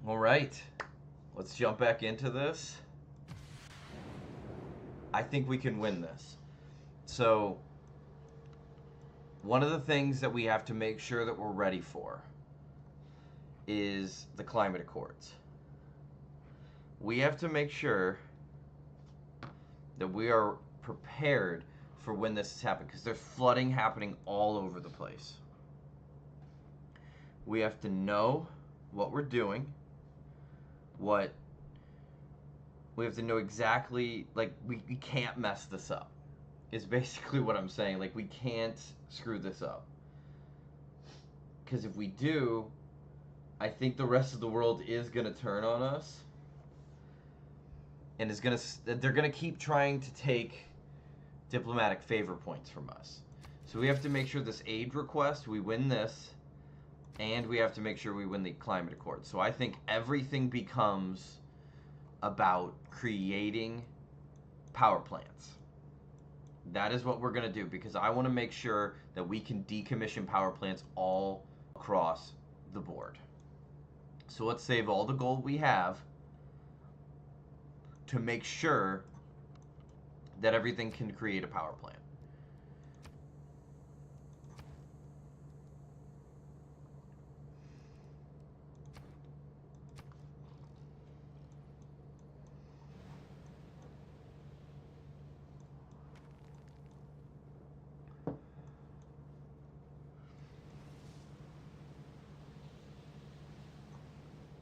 All right, let's jump back into this. I think we can win this. So, one of the things that we have to make sure that we're ready for is the climate accords. We have to make sure that we are prepared for when this is happening because there's flooding happening all over the place. We have to know what we're doing, what we have to know exactly, like, we can't mess this up is basically what I'm saying. Like, we can't screw this up because if we do, I think the rest of the world is going to turn on us and they're going to keep trying to take diplomatic favor points from us. So we have to make sure this aid request, we win this, and we have to make sure we win the climate accord. So I think everything becomes about creating power plants. That is what we're going to do because I want to make sure that we can decommission power plants all across the board. So let's save all the gold we have to make sure that everything can create a power plant.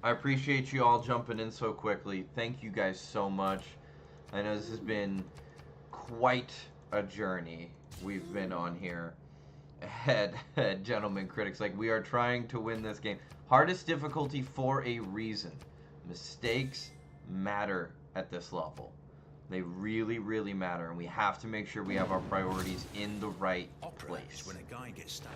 I appreciate you all jumping in so quickly. Thank you guys so much. I know this has been quite a journey we've been on here at Gentlemen Critics. Like, we are trying to win this game. Hardest difficulty for a reason. Mistakes matter at this level. They really, really matter, and we have to make sure we have our priorities in the right place. When a guy gets stabbed.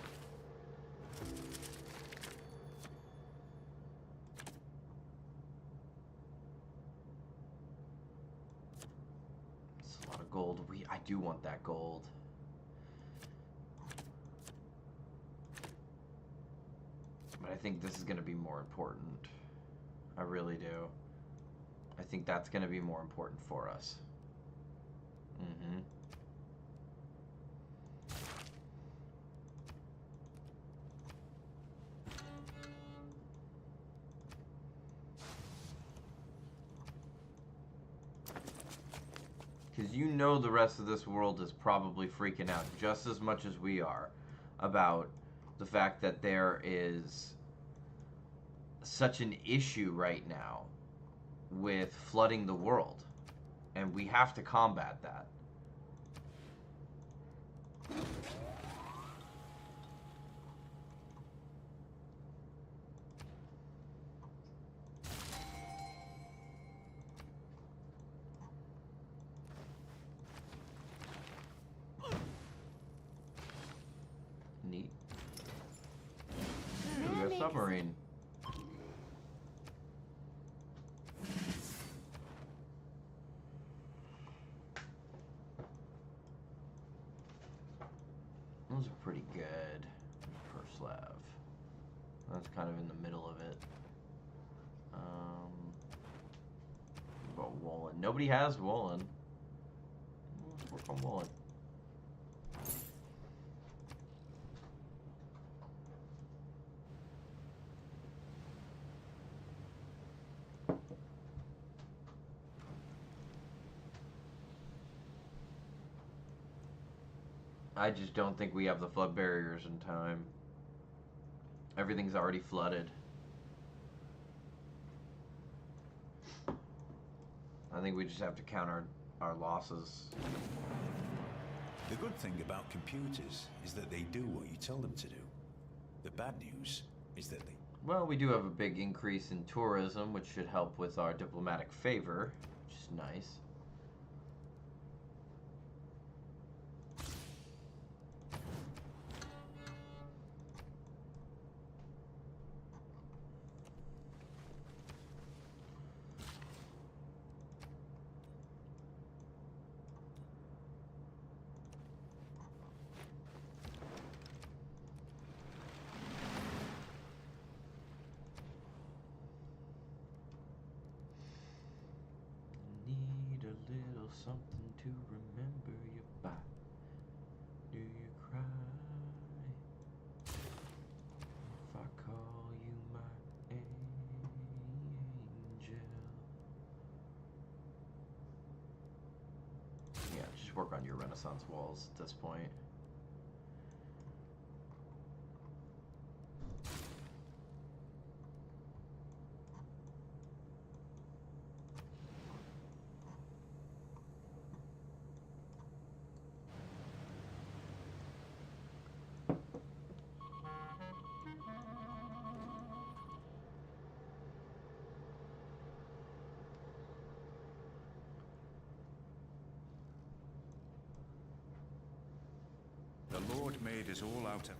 It's a lot of gold. I do want that gold. But I think this is going to be more important. I really do. I think that's going to be more important for us. Mm-hmm. Because you know the rest of this world is probably freaking out just as much as we are about the fact that there is such an issue right now with flooding the world. And we have to combat that. Neat. Ooh, a submarine. Those are pretty good per slab. That's kind of in the middle of it. What about Woolen? Nobody has Woolen. Let's work on Woolen. I just don't think we have the flood barriers in time. Everything's already flooded. I think we just have to count our losses. The good thing about computers is that they do what you tell them to do. The bad news is that they... Well, we do have a big increase in tourism, which should help with our diplomatic favor, which is nice. something to remember you by. Do you cry if I call you my angel? Yeah, just work on your Renaissance walls at this point. The Lord made us all out of...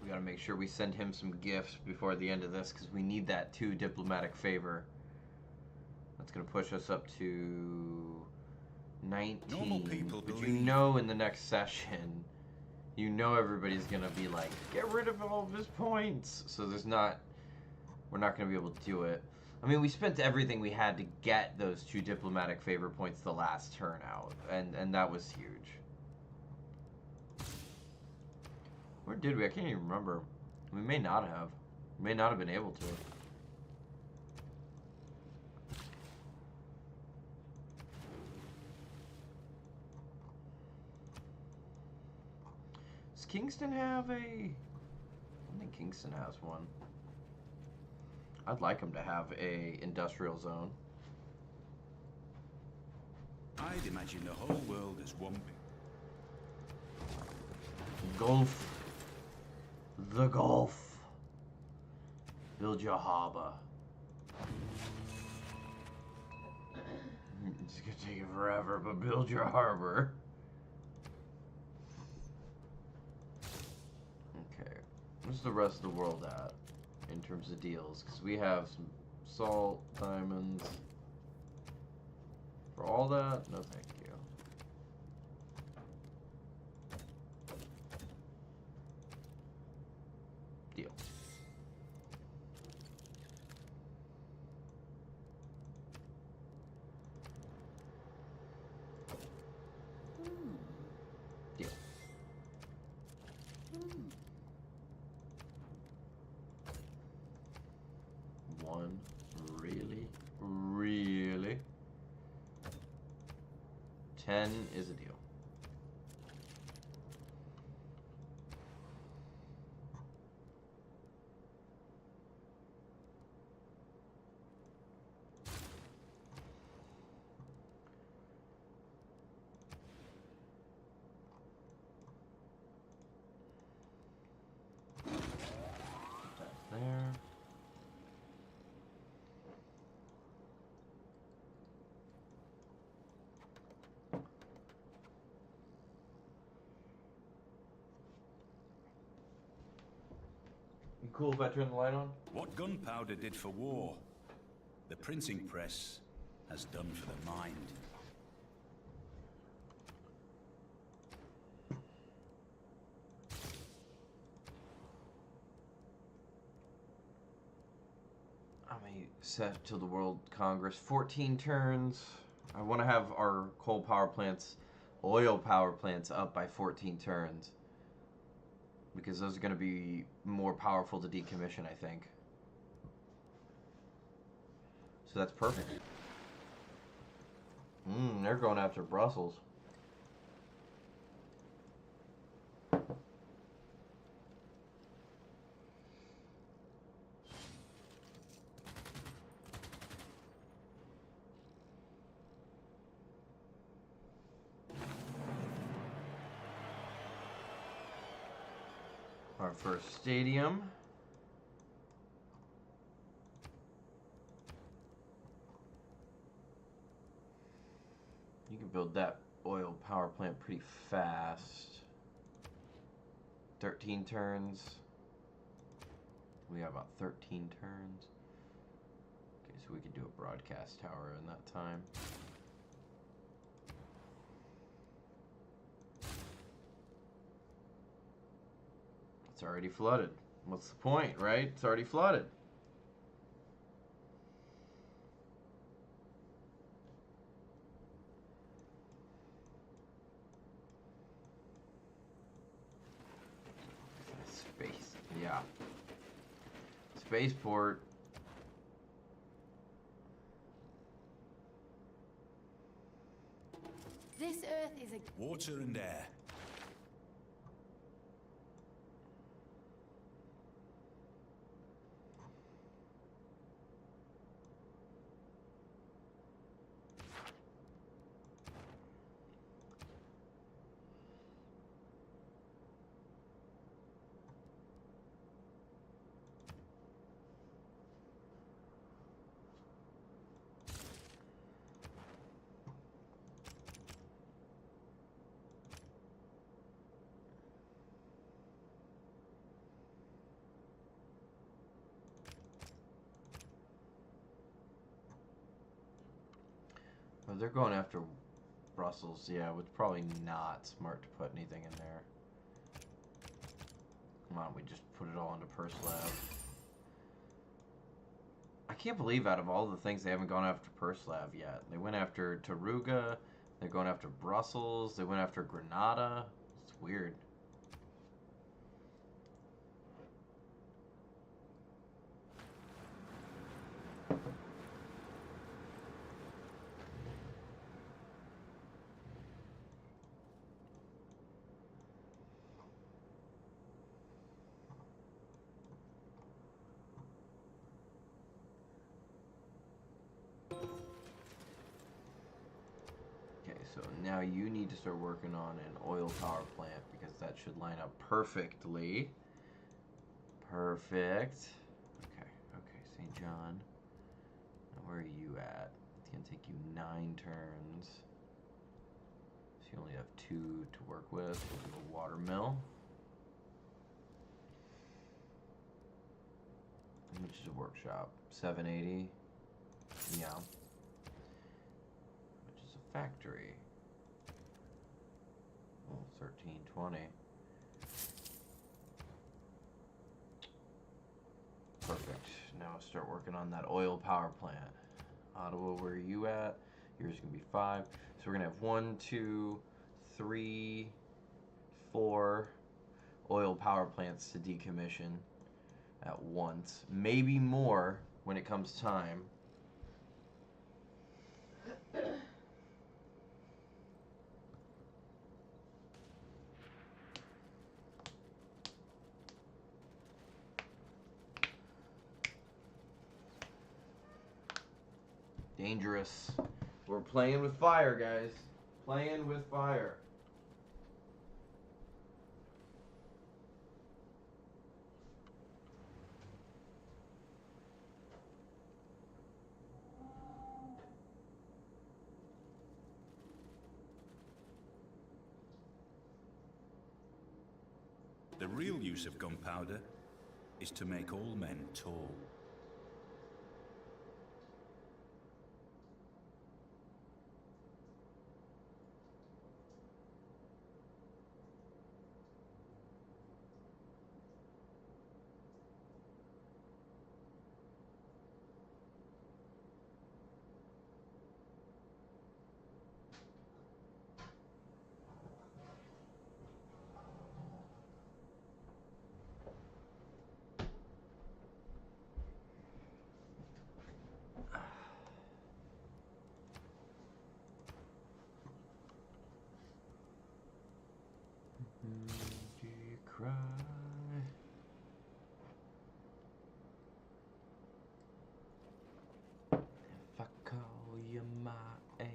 We gotta make sure we send him some gifts before the end of this, because we need that 2 diplomatic favor. That's gonna push us up to 19. Normal people but you believe- know in the next session, you know everybody's gonna be like, get rid of all of his points. So we're not gonna be able to do it. I mean, we spent everything we had to get those 2 diplomatic favor points the last turn out, and that was huge. Where did we? I can't even remember. We may not have. We may not have been able to. Does Kingston have a... I don't think Kingston has one. I'd like him to have a industrial zone. I'd imagine the whole world as one big... Gulf. The Gulf. Build your harbor. It's gonna take it forever, but build your harbor. Okay. Where's the rest of the world at in terms of deals? Because we have some salt, diamonds. For all that? No, thank you. Deal. Deal. One. Really? Really? 10 is a deal. That's there. You cool if I turn the light on? What gunpowder did for war, the printing press has done for the mind. I may set till the World Congress 14 turns. I want to have our coal power plants, oil power plants up by 14 turns. Because those are going to be more powerful to decommission, I think. So that's perfect. They're going after Brussels. Our first stadium. You can build that oil power plant pretty fast. 13 turns. We have about 13 turns. Okay, so we could do a broadcast tower in that time. It's already flooded. What's the point, right? It's already flooded. Space. Yeah. Spaceport. This Earth is a... Water and air. Oh, they're going after Brussels. Yeah, it's probably not smart to put anything in there. Come on, we just put it all into Perslav. I can't believe out of all the things they haven't gone after Perslav yet. They went after Taruga. They're going after Brussels. They went after Granada. It's weird. So now you need to start working on an oil power plant because that should line up perfectly. Perfect. Okay, St. John. Now where are you at? It's gonna take you 9 turns. So you only have 2 to work with. We'll do a water mill. How much is a workshop? 780. Yeah. Which is a factory. Oh, 1320. Perfect. Now start working on that oil power plant. Ottawa, where are you at? Yours is gonna be 5. So we're gonna have 1, 2, 3, 4 oil power plants to decommission at once. Maybe more when it comes time. Dangerous. We're playing with fire, guys. Playing with fire. The real use of gunpowder is to make all men tall. Do you cry? If I call you my angel.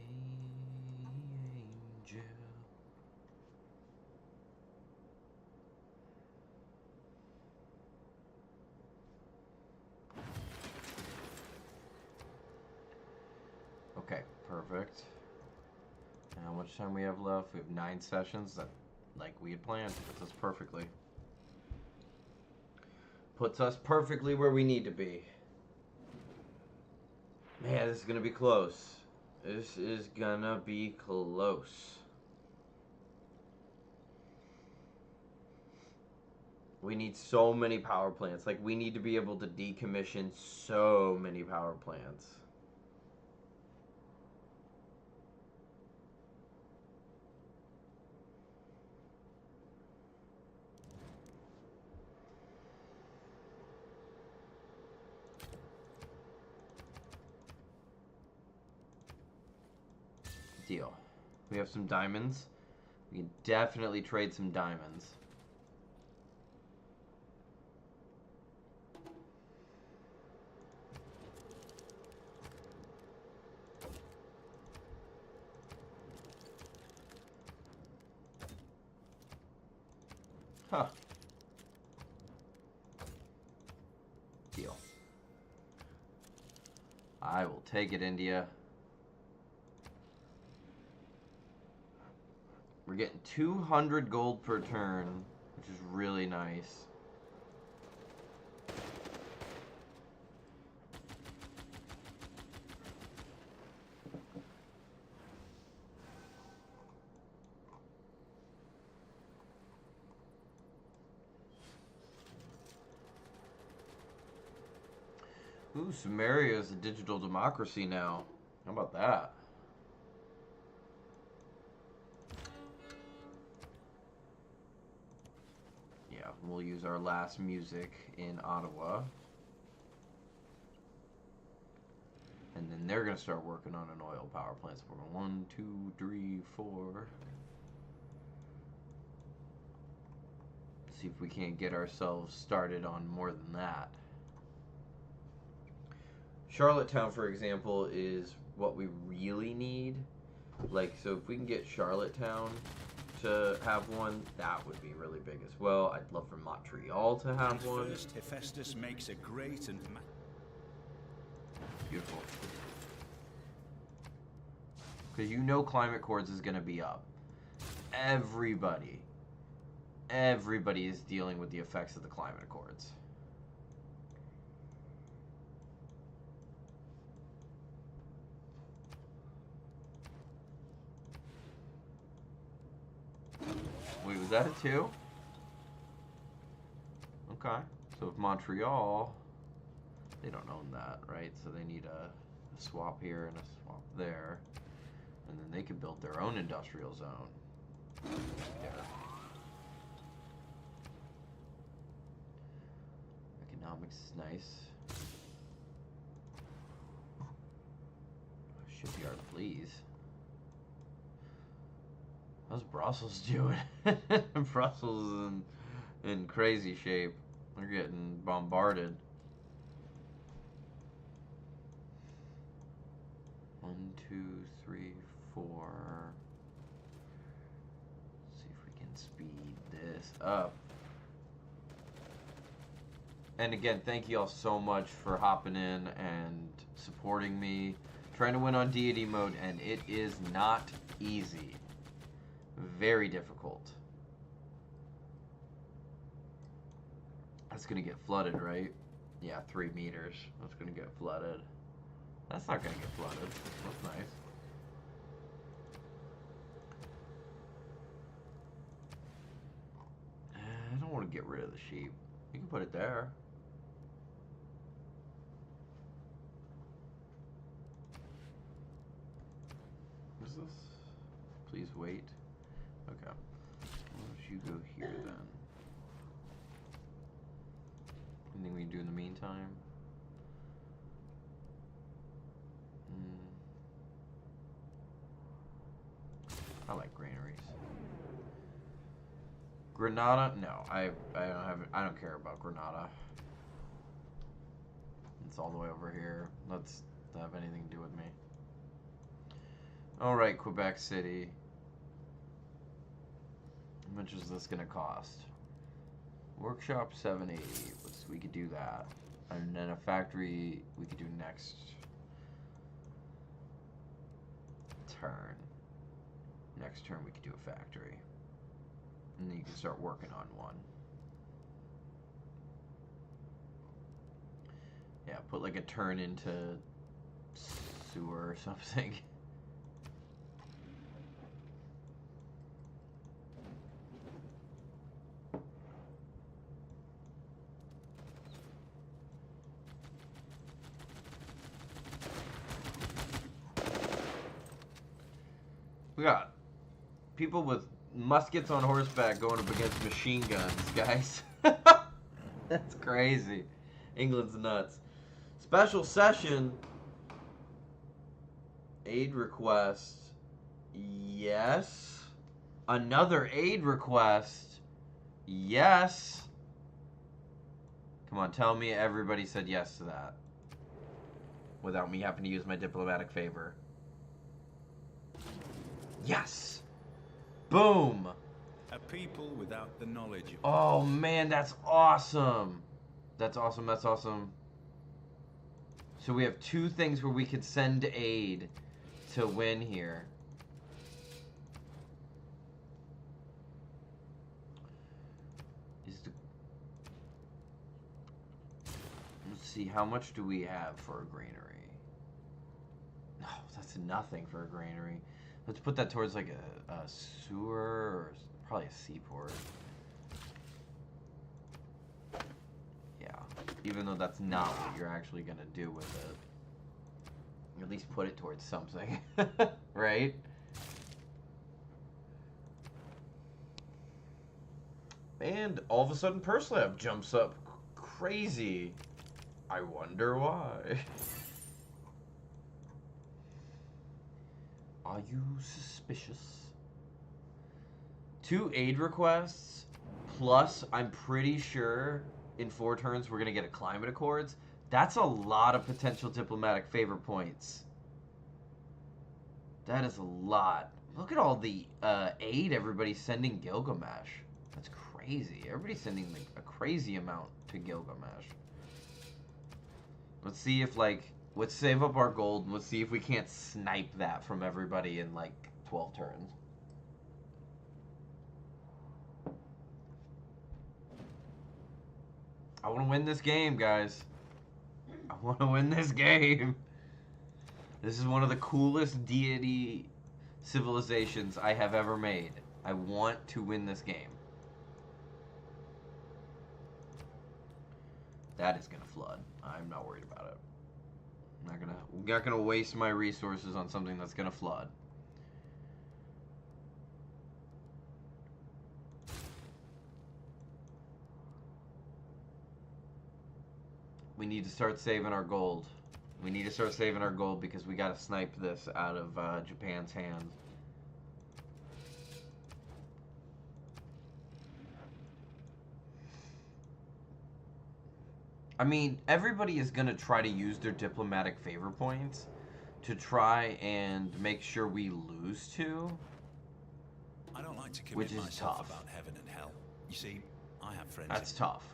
Okay, perfect. And how much time we have left? We have 9 sessions. That, like we had planned, puts us perfectly. Puts us perfectly where we need to be. Man, this is gonna be close. This is gonna be close. We need so many power plants. Like, we need to be able to decommission so many power plants. Deal. We have some diamonds. We can definitely trade some diamonds. Huh. Deal. I will take it, India. We're getting 200 gold per turn, which is really nice. Ooh, Sumeria is a digital democracy now. How about that? Yeah, we'll use our last music in Ottawa. And then they're going to start working on an oil power plant. So we're going 1, 2, 3, 4. See if we can't get ourselves started on more than that. Charlottetown, for example, is what we really need. Like, so if we can get Charlottetown to have one, that would be really big as well. I'd love for Montreal to have one. First, Hephaestus makes a great and Beautiful. Because you know Climate Accords is going to be up. Everybody is dealing with the effects of the Climate Accords. Wait, was that a 2? Okay. So if Montreal, they don't own that, right? So they need a swap here and a swap there. And then they can build their own industrial zone. There. Economics is nice. Shipyard, please. How's Brussels doing? Brussels is in crazy shape. They're getting bombarded. 1, 2, 3, 4. Let's see if we can speed this up. And again, thank you all so much for hopping in and supporting me. Trying to win on deity mode, and it is not easy. Very difficult. That's gonna get flooded, right? Yeah, 3 meters. That's gonna get flooded. That's not gonna get flooded. That's nice. I don't want to get rid of the sheep. You can put it there. What is this? Please wait. Okay. Why don't you go here then? Anything we can do in the meantime? I like granaries. Granada? No, I don't care about Granada. It's all the way over here. Let's not have anything to do with me. All right, Quebec City. How much is this gonna cost? Workshop 780. We could do that, and then a factory we could do next turn. Next turn we could do a factory, and then you can start working on one. Yeah, put like a turn into sewer or something. We got people with muskets on horseback going up against machine guns, guys. That's crazy. England's nuts. Special session. Aid request. Yes. Another aid request. Yes. Come on, tell me everybody said yes to that. Without me having to use my diplomatic favor. Yes. Boom. A people without the knowledge of... Oh man, that's awesome. That's awesome, that's awesome. So we have two things where we could send aid to win here. Let's see, how much do we have for a granary? No, that's nothing for a granary. Let's put that towards like a sewer or probably a seaport. Yeah, even though that's not what you're actually gonna do with it. At least put it towards something, right? And all of a sudden Purslab jumps up crazy. I wonder why. Are you suspicious? 2 aid requests, plus I'm pretty sure in 4 turns we're going to get a climate accords. That's a lot of potential diplomatic favor points. That is a lot. Look at all the aid everybody's sending Gilgamesh. That's crazy. Everybody's sending like a crazy amount to Gilgamesh. Let's see if like... Let's save up our gold and let's see if we can't snipe that from everybody in like 12 turns. I want to win this game, guys. I want to win this game. This is one of the coolest deity civilizations I have ever made. I want to win this game. That is going to flood. I'm not worried about it. I'm not gonna waste my resources on something that's gonna flood. We need to start saving our gold. We need to start saving our gold because we gotta snipe this out of Japan's hands. I mean, everybody is going to try to use their diplomatic favor points to try and make sure we lose to. I don't like to commit which is myself tough. about heaven and hell. You see, I have friends. That's tough.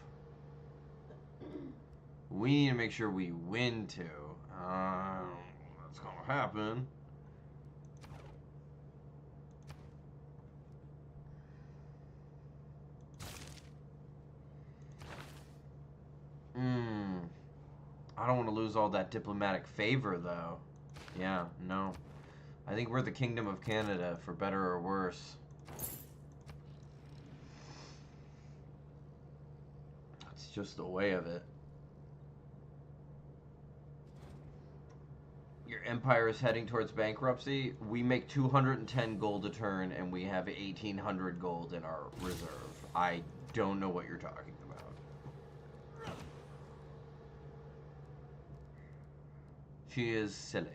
We need to make sure we win to. That's going to happen. I don't want to lose all that diplomatic favor, though. Yeah, no. I think we're the Kingdom of Canada, for better or worse. That's just the way of it. Your empire is heading towards bankruptcy. We make 210 gold a turn, and we have 1,800 gold in our reserve. I don't know what you're talking about. She is silly.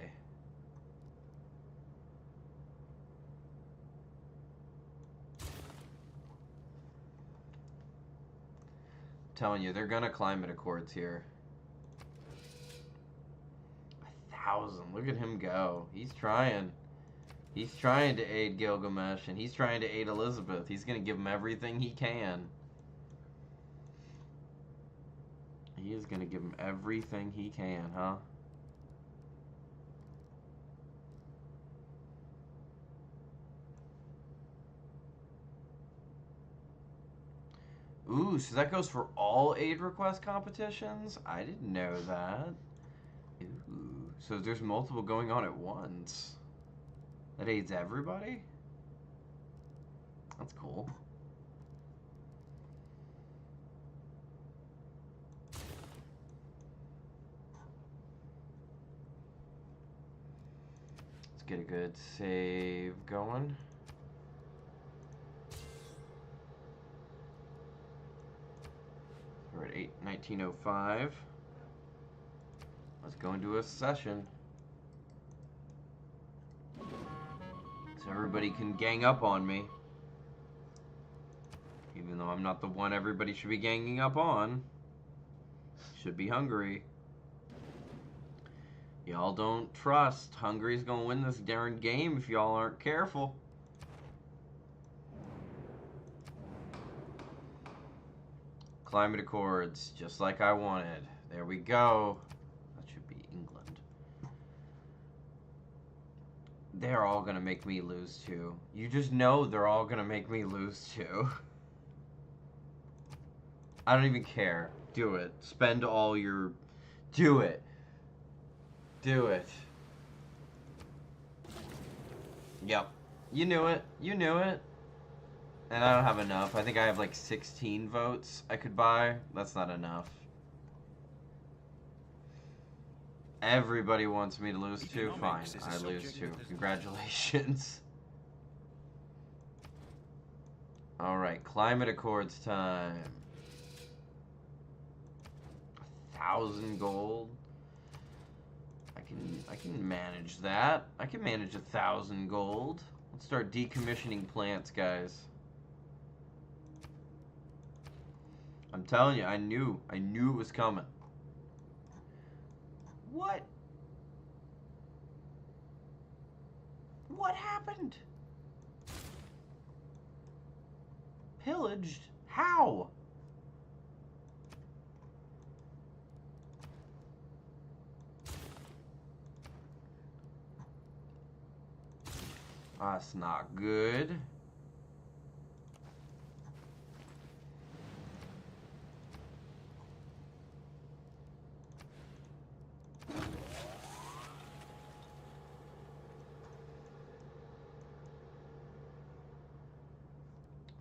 I'm telling you, they're gonna climate accords here. 1,000. Look at him go. He's trying. He's trying to aid Gilgamesh, and he's trying to aid Elizabeth. He's gonna give him everything he can. He is gonna give him everything he can, huh? Ooh, so that goes for all aid request competitions? I didn't know that. Ooh, so there's multiple going on at once. That aids everybody? That's cool. It's get a good save going. We're at 1905. Let's go into a session. So everybody can gang up on me. Even though I'm not the one everybody should be ganging up on. Should be Hungary. Y'all don't trust. Hungary's gonna win this darn game if y'all aren't careful. Climate Accords, just like I wanted. There we go. That should be England. They're all gonna make me lose too. You just know they're all gonna make me lose too. I don't even care. Do it. Spend all your... Do it. Do it. Yep. You knew it. You knew it. And I don't have enough. I think I have like 16 votes I could buy. That's not enough. Everybody wants me to lose too. Fine. I lose too. Congratulations. Alright. Climate Accords time. 1,000 gold. I can manage that. I can manage 1,000 gold. Let's start decommissioning plants, guys. I'm telling you, I knew it was coming. What? What happened? Pillaged? How? That's not good.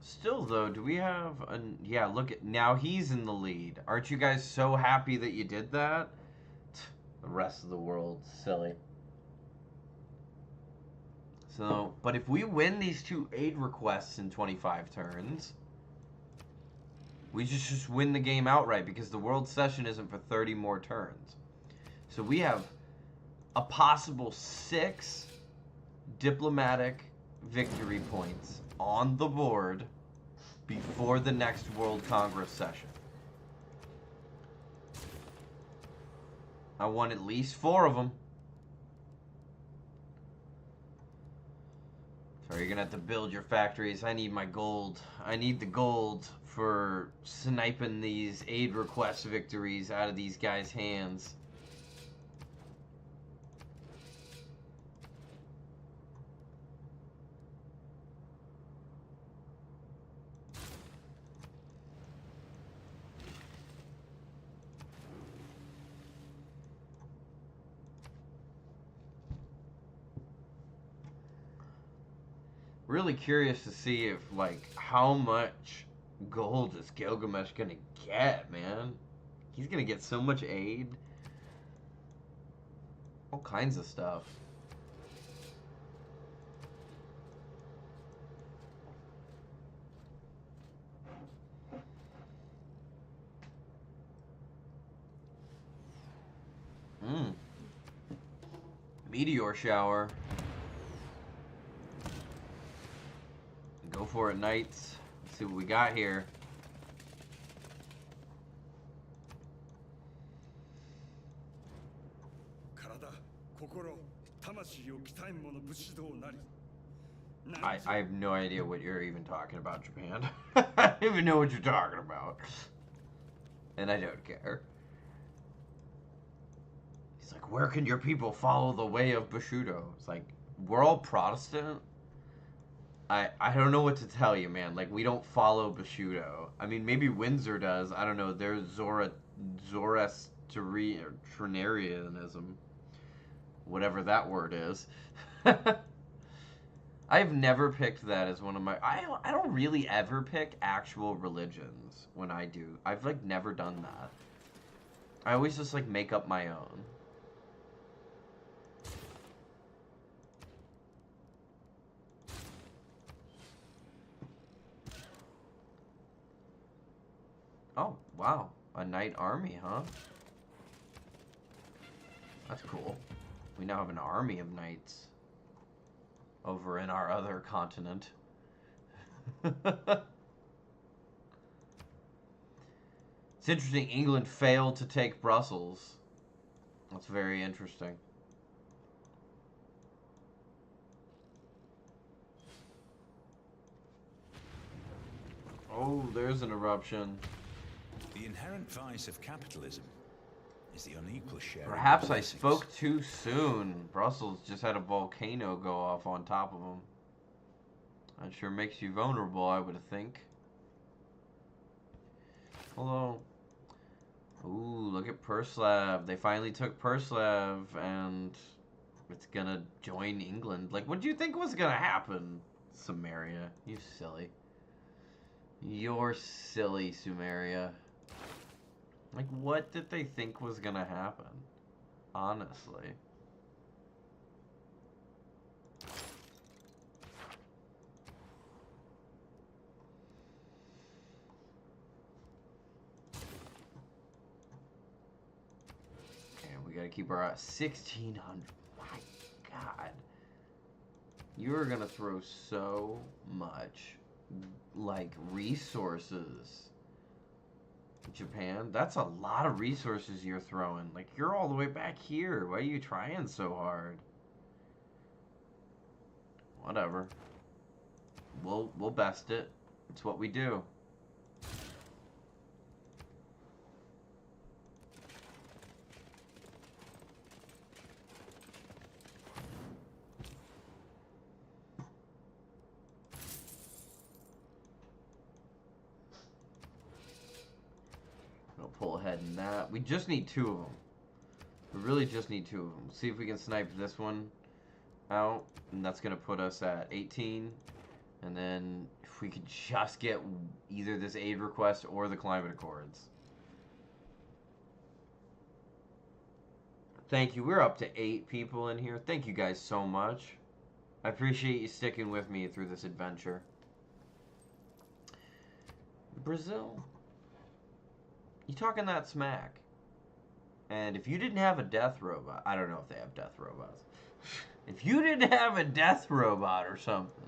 Still though, do we have a... Yeah, look at... Now he's in the lead. Aren't you guys so happy that you did that? The rest of the world's silly. So, but if we win these 2 aid requests in 25 turns, we just win the game outright because the world session isn't for 30 more turns. So we have a possible 6 diplomatic victory points on the board before the next World Congress session. I want at least 4 of them. So you're gonna have to build your factories. I need my gold. I need the gold for sniping these aid request victories out of these guys' hands. Really curious to see if, like, how much gold is Gilgamesh gonna get, man? He's gonna get so much aid. All kinds of stuff. Meteor shower. Go for it, knights. Let's see what we got here. I have no idea what you're even talking about, Japan. I don't even know what you're talking about. And I don't care. He's like, where can your people follow the way of Bushido? It's like, we're all Protestant. I don't know what to tell you, man. Like, we don't follow Bushido. I mean, maybe Windsor does. I don't know. There's Zoroastrianism. Whatever that word is. I've never picked that as one of my... I don't really ever pick actual religions when I do. I've, like, never done that. I always just, like, make up my own. Oh, wow. A knight army, huh? That's cool. We now have an army of knights over in our other continent. It's interesting, England failed to take Brussels. That's very interesting. Oh, there's an eruption. The inherent vice of capitalism is the unequal share. Perhaps I spoke too soon. Brussels just had a volcano go off on top of them. That sure makes you vulnerable, I would think. Hello. Ooh, look at Perslav. They finally took Perslav, and it's gonna join England. Like, what do you think was gonna happen, Sumeria? You silly. You're silly, Sumeria. Like, what did they think was gonna happen? Honestly. And we gotta keep our 1600. My God. You're gonna throw so much, like, resources. Japan, that's a lot of resources you're throwing. Like, you're all the way back here. Why are you trying so hard? Whatever. We'll best it. It's what we do. Pull ahead in that. We just need 2 of them. We really just need 2 of them. See if we can snipe this one out. And that's going to put us at 18. And then if we could just get either this aid request or the climate accords. Thank you. We're up to 8 people in here. Thank you guys so much. I appreciate you sticking with me through this adventure. Brazil. You talking that smack. And if you didn't have a death robot, I don't know if they have death robots. If you didn't have a death robot or something.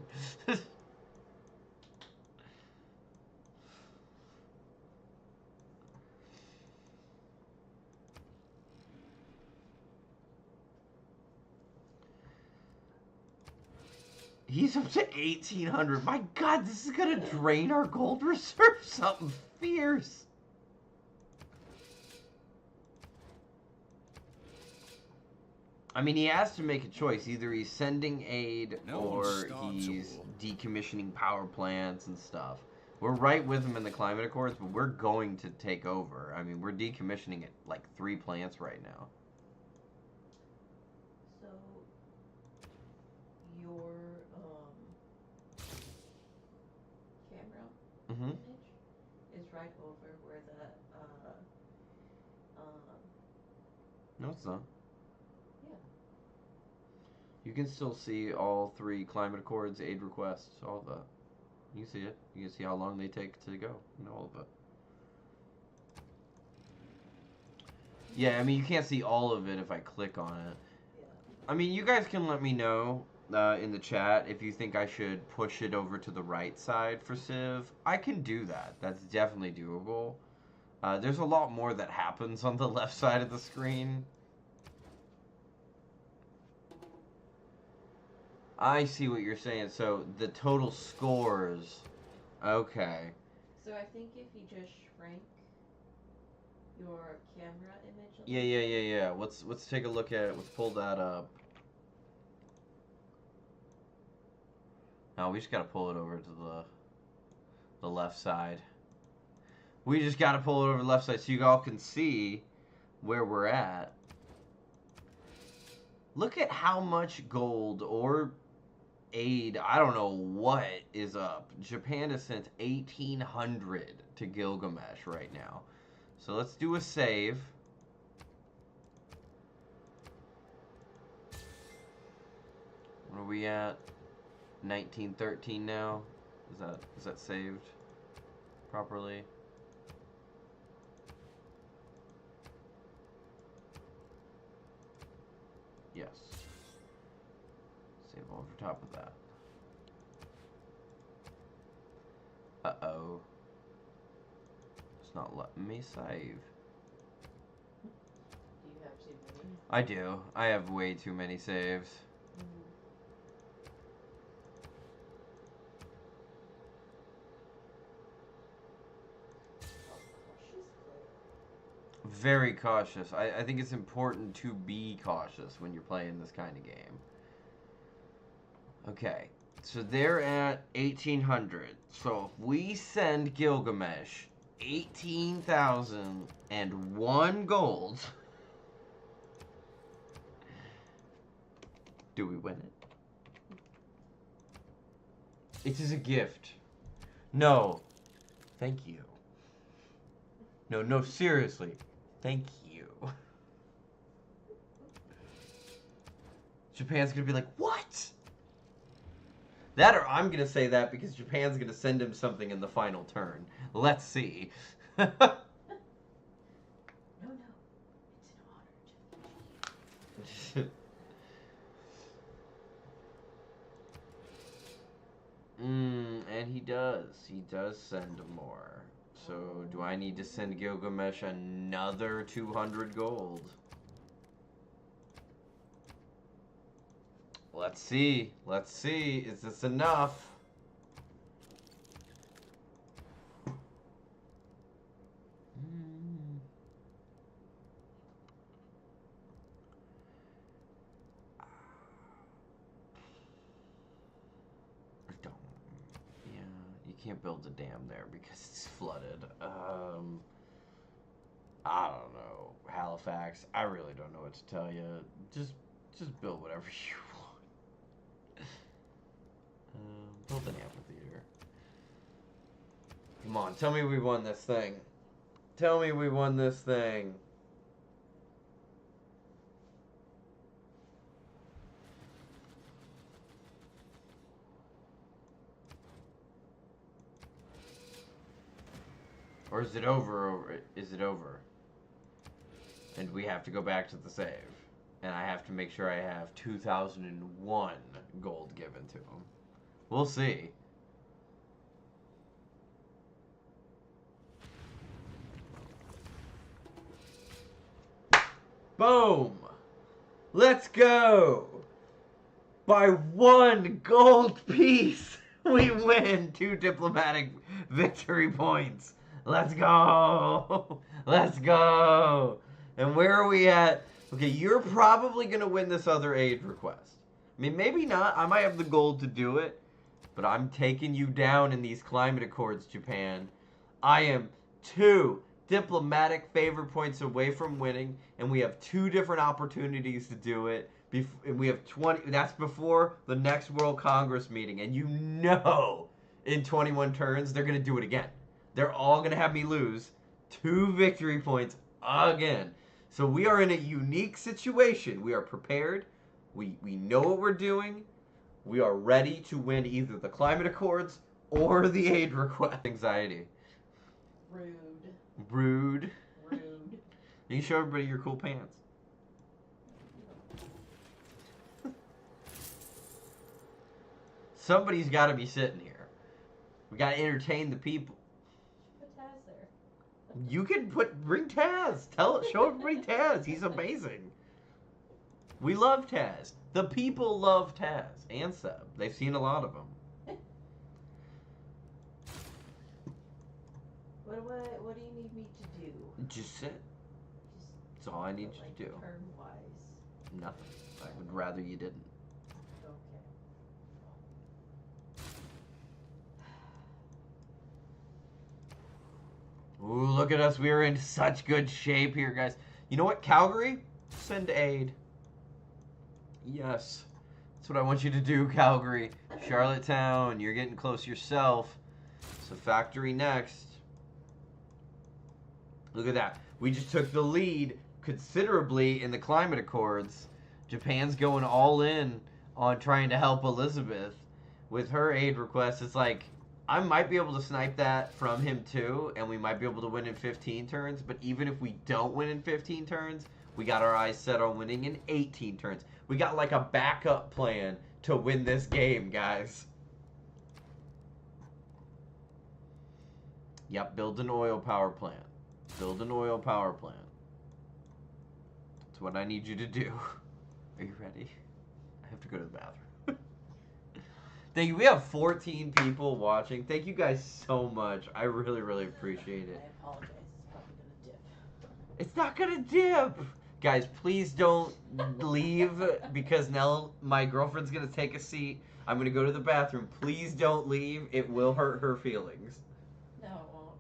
He's up to 1,800. My God, this is going to drain our gold reserve. Something fierce. I mean, he has to make a choice. Either he's sending aid or he's decommissioning power plants and stuff. We're right with him in the climate accords, but we're going to take over. I mean, we're decommissioning it like 3 plants right now. So, your camera image is right over where the No, it's not. Yeah. You can still see all 3 climate accords, aid requests, all of that. You can see it. You can see how long they take to go, and all of it. Yeah, I mean, you can't see all of it if I click on it. Yeah. I mean, you guys can let me know in the chat if you think I should push it over to the right side for Civ. I can do that. That's definitely doable. There's a lot more that happens on the left side of the screen. I see what you're saying. So the total scores. Okay. So I think if you just shrank your camera image a Yeah. Let's take a look at it. Let's pull that up. No, we just gotta pull it over to the left side. We just gotta pull it over the left side so you all can see where we're at. Look at how much gold or aid, I don't know what is up. Japan has sent 1,800 to Gilgamesh right now. So let's do a save. What are we at? 1913 now. Is that saved properly? Yes. Save over top of that. Uh-oh. It's not letting me save. Do you have too many? I do. I have way too many saves. Very cautious. I think it's important to be cautious when you're playing this kind of game. Okay, so they're at 1,800. So if we send Gilgamesh 18,001 gold, do we win it? It is a gift. No. Thank you. No, seriously. Thank you. Japan's gonna be like, what? That, or I'm gonna say that because Japan's gonna send him something in the final turn. Let's see. No, it's an honor to And he does. He does send more. So, do I need to send Gilgamesh another 200 gold? Let's see. Let's see. Is this enough? Yeah, you can't build a dam there because it's flooded. I don't know. Halifax, I really don't know what to tell you. Just build whatever you want. Build an amphitheater. Come on, tell me we won this thing. Tell me we won this thing. Or is it over? Is it over? And we have to go back to the save. And I have to make sure I have 2,001 gold given to him. We'll see. Boom! Let's go! By 1 gold piece, we win 2 diplomatic victory points. Let's go! Let's go! And where are we at? Okay, you're probably going to win this other aid request. I mean, maybe not. I might have the gold to do it. But I'm taking you down in these climate accords, Japan. I am 2 diplomatic favor points away from winning. And we have 2 different opportunities to do it. And we have 20. That's before the next World Congress meeting. And you know in 21 turns, they're going to do it again. They're all going to have me lose 2 victory points again. So we are in a unique situation. We are prepared. We know what we're doing. We are ready to win either the climate accords or the aid request. Anxiety. Rude. Rude. Rude. You can show everybody your cool pants. Somebody's got to be sitting here. We got to entertain the people. Put Taz there. You can bring Taz. Show everybody Taz. He's amazing. We love Taz. The people love Taz and Seb. They've seen a lot of them. What do you need me to do? Just sit. That's all I need you to do. Turn-wise. Nothing. I would rather you didn't. Okay. Ooh, look at us. We are in such good shape here, guys. You know what? Calgary? Send aid. Yes. That's what I want you to do, Calgary. Charlottetown, you're getting close yourself. So factory next. Look at that. We just took the lead considerably in the climate accords. Japan's going all in on trying to help Elizabeth with her aid request. It's like, I might be able to snipe that from him too, and we might be able to win in 15 turns, but even if we don't win in 15 turns, we got our eyes set on winning in 18 turns. We got like a backup plan to win this game, guys. Yep, build an oil power plant. Build an oil power plant. That's what I need you to do. Are you ready? I have to go to the bathroom. Thank you. We have 14 people watching. Thank you guys so much. I really, really appreciate it. I apologize. It's probably gonna dip. It's not gonna dip. Guys, please don't leave because now my girlfriend's gonna take a seat. I'm gonna go to the bathroom. Please don't leave. It will hurt her feelings. No, it won't.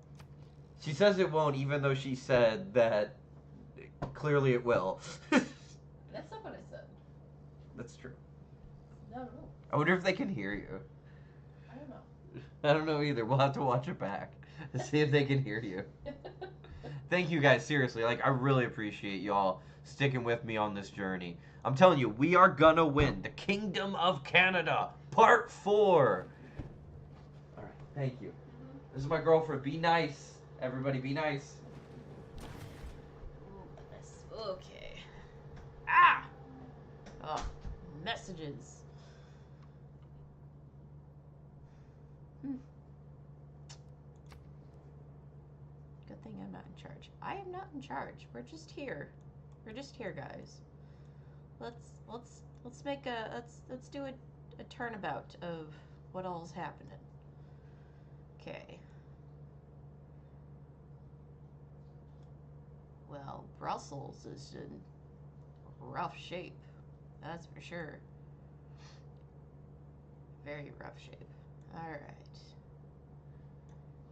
She says it won't, even though she said that clearly it will. That's not what I said. That's true. No. I wonder if they can hear you. I don't know. I don't know either. We'll have to watch it back to see if they can hear you. Thank you guys, seriously. Like, I really appreciate y'all sticking with me on this journey. I'm telling you, we are gonna win. The Kingdom of Canada, Part 4. All right, thank you. This is my girlfriend. Be nice. Everybody be nice. Okay. Ah! Oh, messages. Good thing I'm not in charge. I am not in charge. We're just here. We're just here, guys. Let's make a let's do a turnabout of what all's happening. Okay. Well, Brussels is in rough shape. That's for sure. Very rough shape. Alright.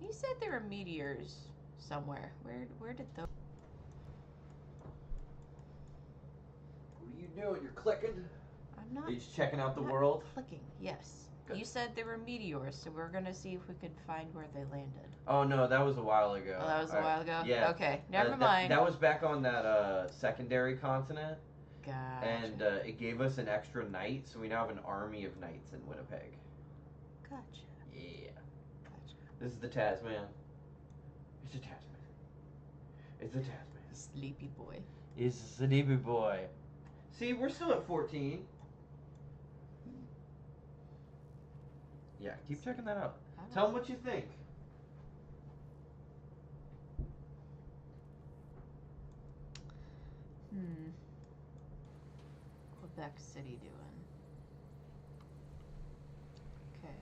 You said there were meteors somewhere. Where did those... What are you doing? You're clicking? I'm not... Are you just checking out the not world? clicking, yes. Good. You said there were meteors, so we're gonna see if we could find where they landed. Oh, no, that was a while ago. Oh, that was a while ago? Yeah. Okay, never That- mind. That was back on that secondary continent. Gotcha. And it gave us an extra knight, so we now have an army of knights in Winnipeg. Gotcha. Yeah. Gotcha. This is the Tasman. It's a Tasman. It's a Tasman. Sleepy boy. It's a sleepy boy. See, we're still at 14. Yeah, keep checking that out. I don't Tell them what you think. Quebec City doing? Okay.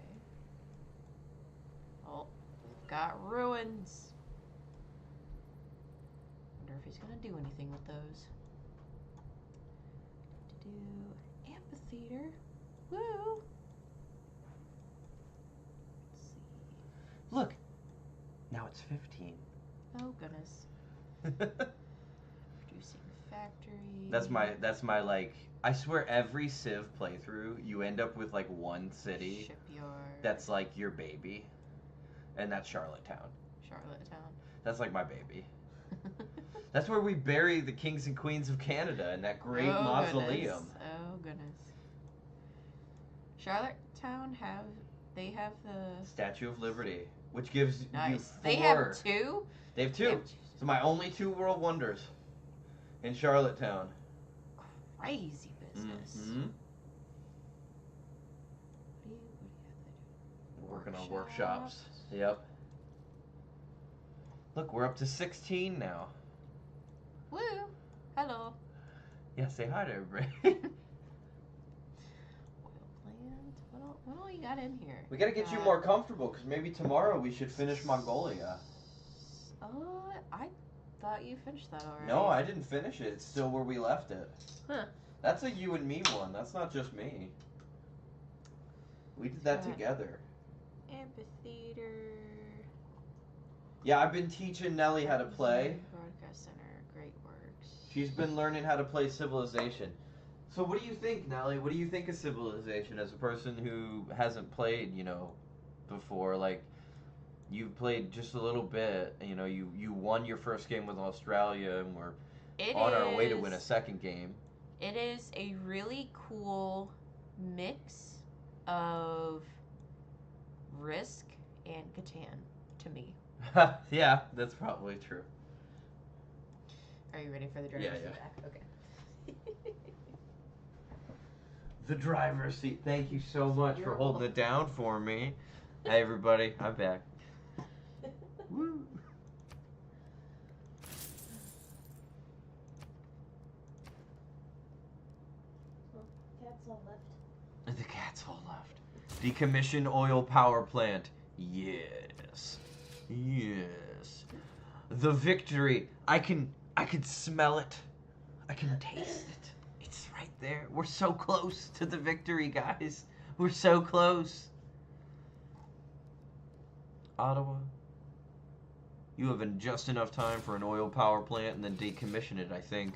Oh, we've got ruins. Wonder if he's gonna do anything with those. Do amphitheater. Woo! Let's see. Look, now it's 15. Oh goodness. Producing factory. That's my like. I swear, every Civ playthrough, you end up with like one city Shipyard. that's like your baby, and that's Charlottetown. Charlottetown. That's like my baby. That's where we bury the kings and queens of Canada in that great Oh, mausoleum. Goodness. Oh goodness. Charlottetown have the Statue of Liberty, which gives you nice. 4. They have 2. They have 2. So my only 2 world wonders in Charlottetown. Crazy business. Mm-hmm. What do you have to do? Working on workshops. Yep. Look, we're up to 16 now. Woo! Hello. Yeah, say hi to everybody. Oil plant. What all you got in here? We gotta get you more comfortable, because maybe tomorrow we should finish Mongolia. I thought you finished that already. No, I didn't finish it. It's still where we left it. Huh. That's a you and me one. That's not just me. We did that together. Amphitheater. Yeah, I've been teaching Nelly how to play. Broadcast Center. Great Works. She's been learning how to play Civilization. So what do you think, Nelly? What do you think of Civilization as a person who hasn't played, before? Like, you've played just a little bit. You won your first game with Australia, and we're on our way to win a second game. It is a really cool mix of Risk and Catan to me. Yeah, that's probably true. Are you ready for the driver's Yeah. feedback? Okay. the driver's seat. Thank you so much for You're holding it down for me. Hey, everybody, I'm back. Woo. Cat's all left. The cat's all left. Decommissioned oil power plant. Yes. Yes. The victory. I can smell it. I can taste it. It's right there. We're so close to the victory, guys. We're so close. Ottawa. You have just enough time for an oil power plant and then decommission it, I think.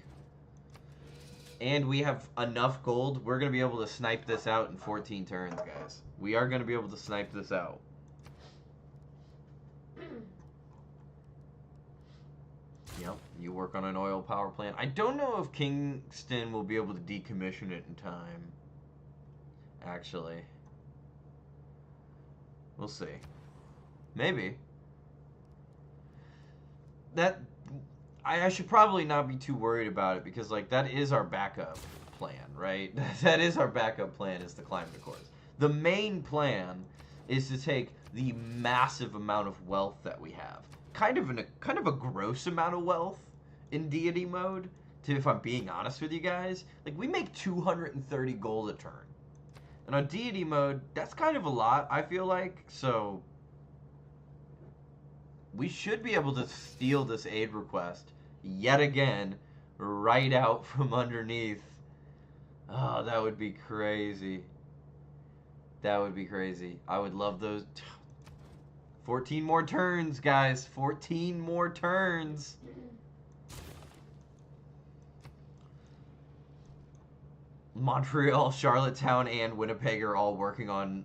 And we have enough gold. We're going to be able to snipe this out in 14 turns, guys. We are going to be able to snipe this out. Yep, you work on an oil power plant. I don't know if Kingston will be able to decommission it in time. Actually. We'll see. Maybe. I should probably not be too worried about it because, like, that is our backup plan, right? That is our backup plan, is the climate accords. The main plan is to take the massive amount of wealth that we have. Kind of a gross amount of wealth in deity mode, if I'm being honest with you guys. Like, we make 230 gold a turn. And on deity mode, that's kind of a lot, I feel like. So we should be able to steal this aid request yet again right out from underneath. Oh, that would be crazy. That would be crazy. I would love those. 14 more turns, guys. 14 more turns. Montreal, Charlottetown, and Winnipeg are all working on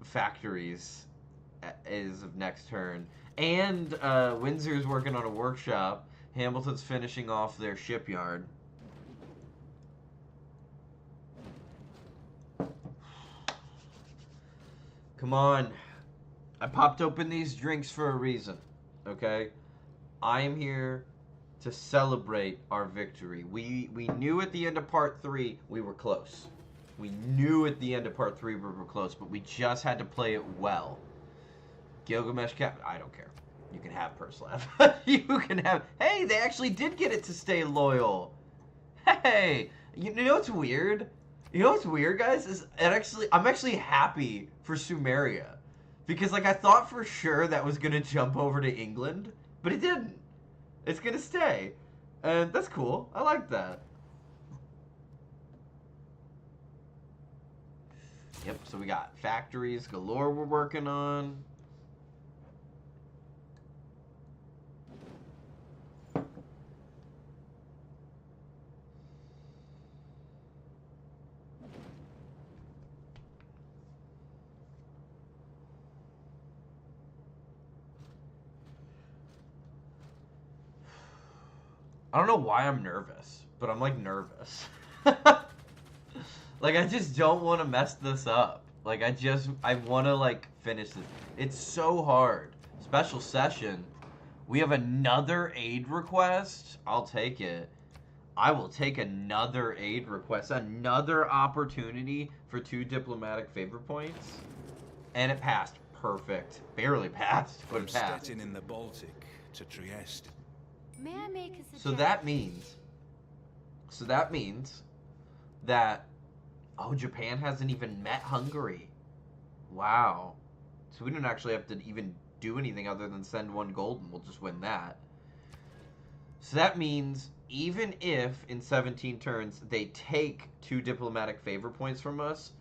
factories as of next turn. And Windsor's working on a workshop. Hamilton's finishing off their shipyard. Come on. I popped open these drinks for a reason, okay? I am here to celebrate our victory. We knew at the end of part 3 we were close. We knew at the end of part 3 we were close, but we just had to play it well. Gilgamesh Cap, I don't care. You can have Purslav. You can have. Hey, they actually did get it to stay loyal. Hey, you know what's weird? You know what's weird, guys? Is I'm actually happy for Sumeria. Because, like, I thought for sure that was going to jump over to England, but it didn't. It's going to stay. And that's cool. I like that. Yep, so we got factories galore we're working on. I don't know why I'm nervous, but I'm, like, nervous. Like, I just don't want to mess this up. Like, I want to, like, finish this. It's so hard. Special session. We have another aid request. I'll take it. I will take another aid request. Another opportunity for 2 diplomatic favor points. And it passed. Perfect. Barely passed, but it passed. Stettin in the Baltic to Trieste. May I make a suggestion? So that means that, oh, Japan hasn't even met Hungary. Wow. So we don't actually have to even do anything other than send 1 gold and we'll just win that. So that means even if in 17 turns they take 2 diplomatic favor points from us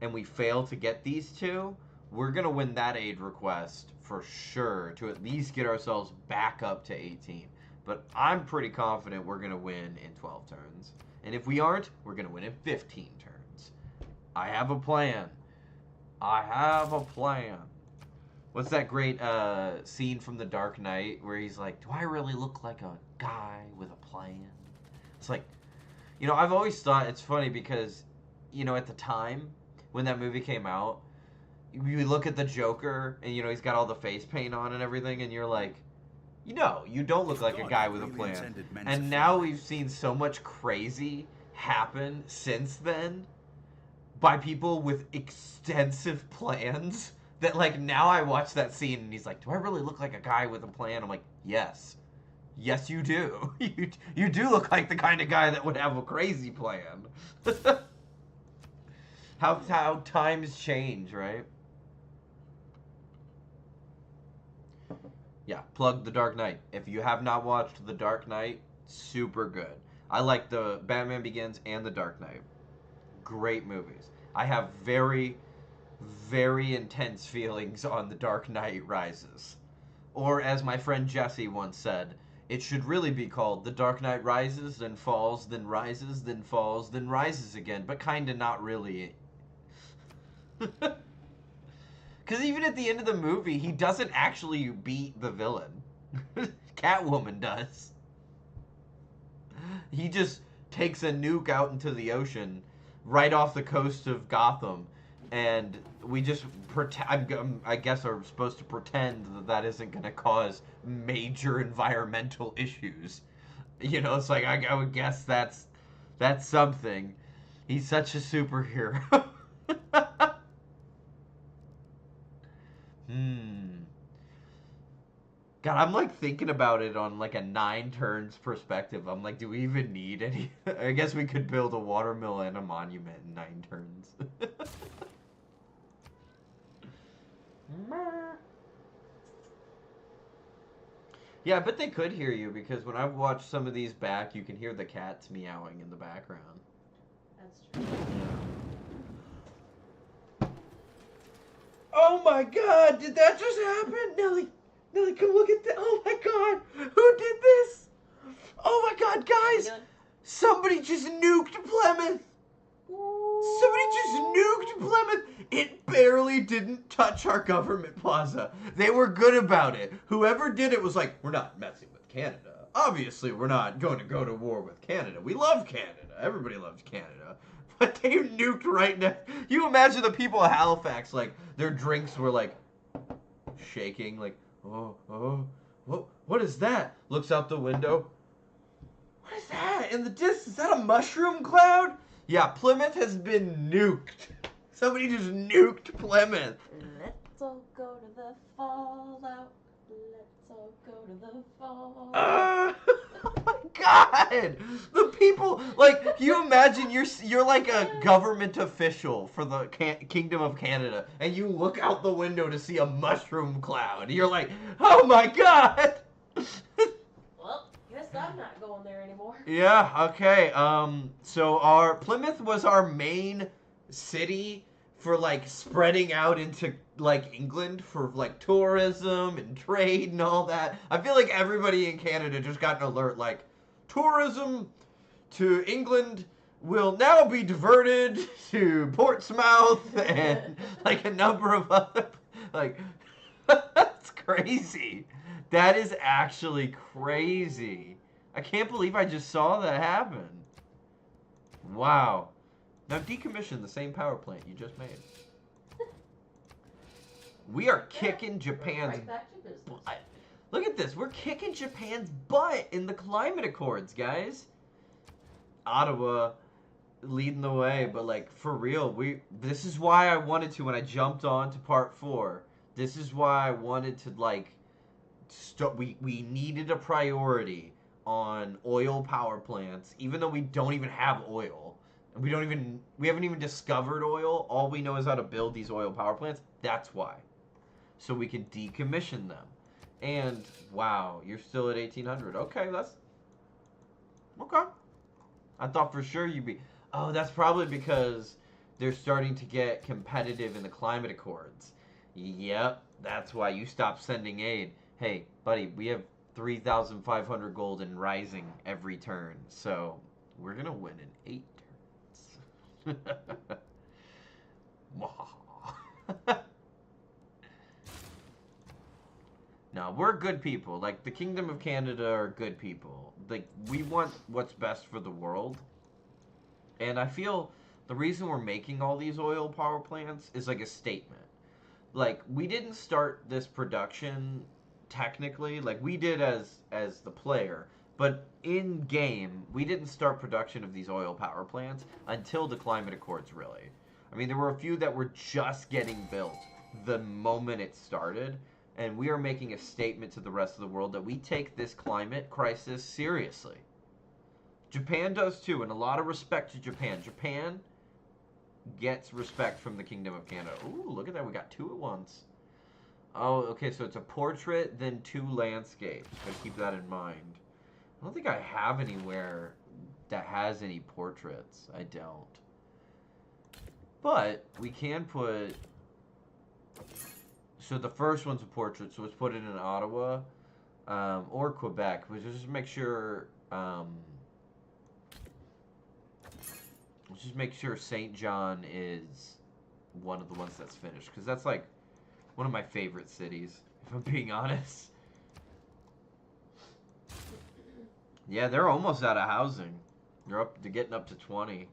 and we fail to get these 2, we're going to win that aid request for sure to at least get ourselves back up to 18. But I'm pretty confident we're going to win in 12 turns. And if we aren't, we're going to win in 15 turns. I have a plan. I have a plan. What's that great scene from The Dark Knight where he's like, do I really look like a guy with a plan? It's like, you know, I've always thought it's funny because, you know, at the time when that movie came out, you look at the Joker and, you know, he's got all the face paint on and everything and you're like, you know, you don't look like a guy with a plan. And now we've seen so much crazy happen since then by people with extensive plans that, like, now I watch that scene and he's like, do I really look like a guy with a plan? I'm like, yes. Yes, you do. You do look like the kind of guy that would have a crazy plan. How times change, right? Yeah, plug The Dark Knight. If you have not watched The Dark Knight, super good. I like the Batman Begins and The Dark Knight. Great movies. I have very, very intense feelings on The Dark Knight Rises. Or as my friend Jesse once said, it should really be called The Dark Knight Rises, then falls, then rises, then falls, then rises again, but kinda not really. Because even at the end of the movie, he doesn't actually beat the villain. Catwoman does. He just takes a nuke out into the ocean, right off the coast of Gotham, and we just I guess are supposed to pretend that that isn't going to cause major environmental issues. You know, it's like I would guess that's something. He's such a superhero. God, I'm like thinking about it on like a 9 turns perspective. I'm like, do we even need any? I guess we could build a watermill and a monument in 9 turns. Yeah, I bet they could hear you because when I've watched some of these back, you can hear the cats meowing in the background. That's true. Oh my God! Did that just happen, Nelly? Nelly, come look at that! Oh my God! Who did this? Oh my God, guys! Somebody just nuked Plymouth. Somebody just nuked Plymouth! It barely didn't touch our government plaza. They were good about it. Whoever did it was like, we're not messing with Canada. Obviously, we're not going to go to war with Canada. We love Canada. Everybody loves Canada. But they nuked right now. You imagine the people of Halifax, like, their drinks were, like, shaking, like, what is that? Looks out the window. What is that in the distance? Is that a mushroom cloud? Yeah, Plymouth has been nuked. Somebody just nuked Plymouth. Let's all go to the fallout. Let's all go to the fallout. Oh my God! The people, like, you imagine you're like a government official for the Kingdom of Canada, and you look out the window to see a mushroom cloud. You're like, oh my God! Well, guess I'm not going there anymore. Yeah. Okay. So our Plymouth was our main city for like spreading out into like England for like tourism and trade and all that. I feel like everybody in Canada just got an alert like tourism to England will now be diverted to Portsmouth and like a number of other like that's crazy. That is actually crazy. I can't believe I just saw that happen. Wow. Now decommission the same power plant you just made. We are kicking Japan's Right back to business. butt. Look at this. We're kicking Japan's butt in the climate accords, guys. Ottawa leading the way, but like for real, this is why I wanted to when I jumped on to part 4. This is why I wanted to like we needed a priority on oil power plants, even though we don't even have oil. We haven't even discovered oil. All we know is how to build these oil power plants. That's why. So we can decommission them. And wow, you're still at 1800. Okay, that's okay. I thought for sure you'd be. Oh, that's probably because they're starting to get competitive in the climate accords. Yep, that's why you stopped sending aid. Hey, buddy, we have 3,500 gold and rising every turn, so we're gonna win in 8 turns. No, we're good people. Like, the Kingdom of Canada are good people. Like, we want what's best for the world. And I feel the reason we're making all these oil power plants is like a statement. Like, we didn't start this production technically. Like, we did as the player. But in game, we didn't start production of these oil power plants until the climate accords, really. I mean, there were a few that were just getting built the moment it started, and we are making a statement to the rest of the world that we take this climate crisis seriously. Japan does too, and a lot of respect to Japan. Japan gets respect from the Kingdom of Canada. Ooh, look at that, we got two at once. Oh, okay, so it's a portrait, then two landscapes. Gotta keep that in mind. I don't think I have anywhere that has any portraits. I don't. But we can put... So the first one's a portrait, so let's put it in Ottawa or Quebec. Let's just make sure... let's just make sure St. John is one of the ones that's finished. Because that's like one of my favorite cities, if I'm being honest. Yeah, they're almost out of housing. They're getting up to 20.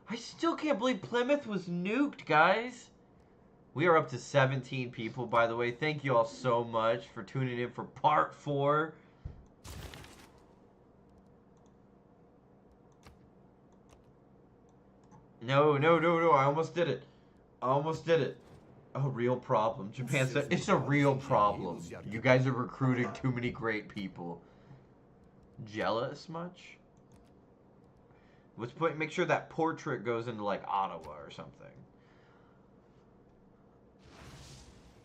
I still can't believe Plymouth was nuked, guys. We are up to 17 people, by the way. Thank you all so much for tuning in for part 4. No, I almost did it. A real problem. Japan said it's a real problem. You guys are recruiting too many great people. Jealous much? Let's make sure that portrait goes into like Ottawa or something.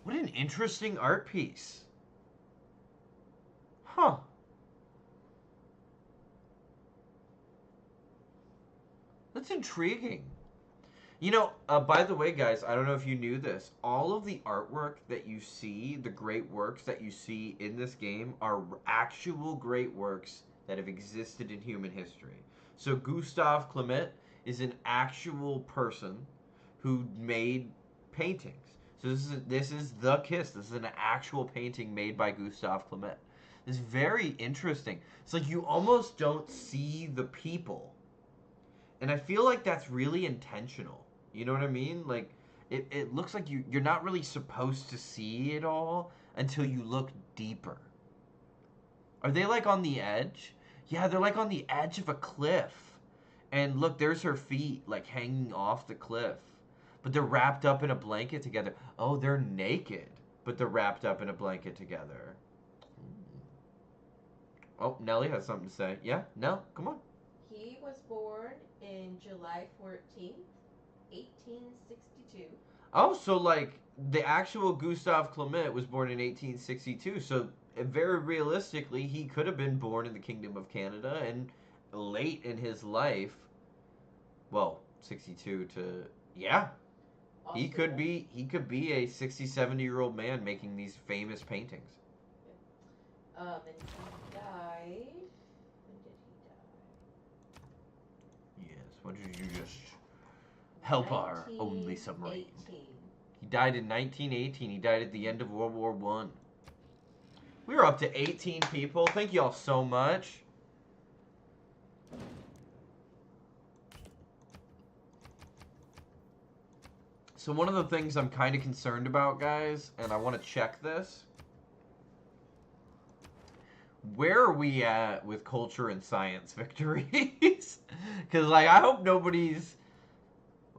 What an interesting art piece. Huh. That's intriguing. You know, by the way, guys, I don't know if you knew this. All of the artwork that you see, the great works that you see in this game, are actual great works that have existed in human history. So Gustave Clement is an actual person who made paintings. So this is The Kiss. This is an actual painting made by Gustave Clement. It's very interesting. It's like you almost don't see the people. And I feel like that's really intentional. You know what I mean? Like, it looks like you're not really supposed to see it all until you look deeper. Are they, like, on the edge? Yeah, they're, like, on the edge of a cliff. And look, there's her feet, like, hanging off the cliff. But they're wrapped up in a blanket together. Oh, they're naked, but they're wrapped up in a blanket together. Oh, Nelly has something to say. Yeah? Nell, come on. He was born in July 14th, 1862. Oh, so like the actual Gustave Clement was born in 1862. So very realistically, he could have been born in the Kingdom of Canada and late in his life. Well, 62 to yeah. Austria. He could be a 60, 70-year-old man making these famous paintings. And he died. When did he die? Yes. When did you just help our only submarine? 1918. He died in 1918. He died at the end of World War I. We are up to 18 people. Thank you all so much. So one of the things I'm kind of concerned about, guys, and I want to check this. Where are we at with culture and science victories? Because, like, I hope nobody's...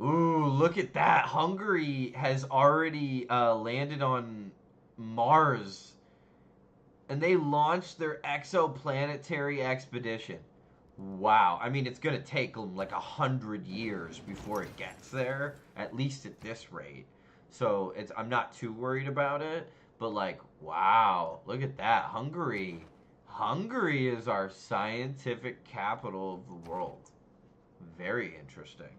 Ooh, look at that. Hungary has already landed on Mars. And they launched their exoplanetary expedition. Wow. I mean, it's going to take them like 100 years before it gets there. At least at this rate. So, I'm not too worried about it. But, like, wow. Look at that. Hungary. Hungary is our scientific capital of the world. Very interesting.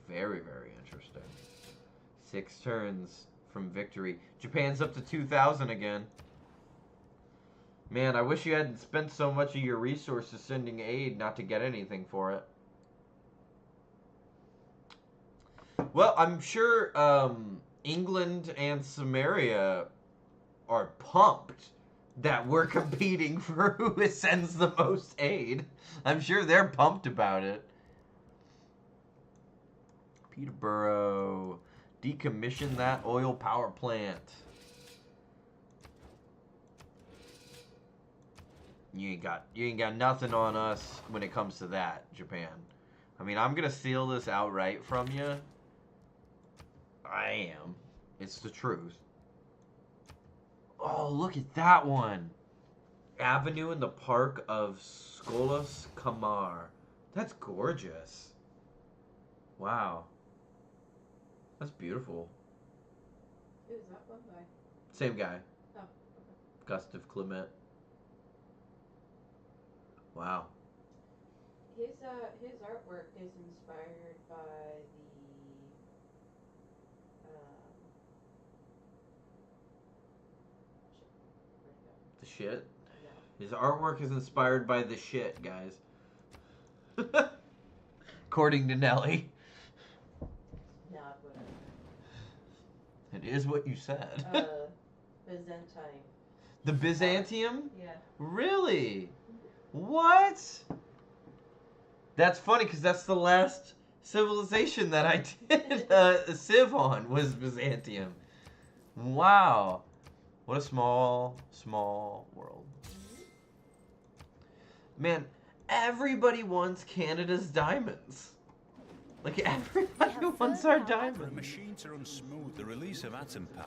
Very, very interesting. 6 turns from victory. Japan's up to 2,000 again. Man, I wish you hadn't spent so much of your resources sending aid not to get anything for it. Well, I'm sure England and Samaria are pumped that we're competing for who sends the most aid. I'm sure they're pumped about it. Peterborough, decommission that oil power plant. You ain't got nothing on us when it comes to that, Japan. I mean, I'm gonna steal this outright from you. I am. It's the truth. Oh, look at that one. Avenue in the park of Skolas Kamar. That's gorgeous. Wow. That's beautiful. Who's that one by? Same guy. Oh, okay. Gustav Clement. Wow. His artwork is inspired by The shit. Yeah. His artwork is inspired by the shit, guys. According to Nelly. Not whatever. It is what you said. Byzantine. The Byzantium? Yeah. Really? What? That's funny because that's the last civilization that I did a civ on was Byzantium. Wow. What a small, small world. Man, everybody wants Canada's diamonds. Like, everybody wants our For a diamonds. machine to run smooth, the release of atom power.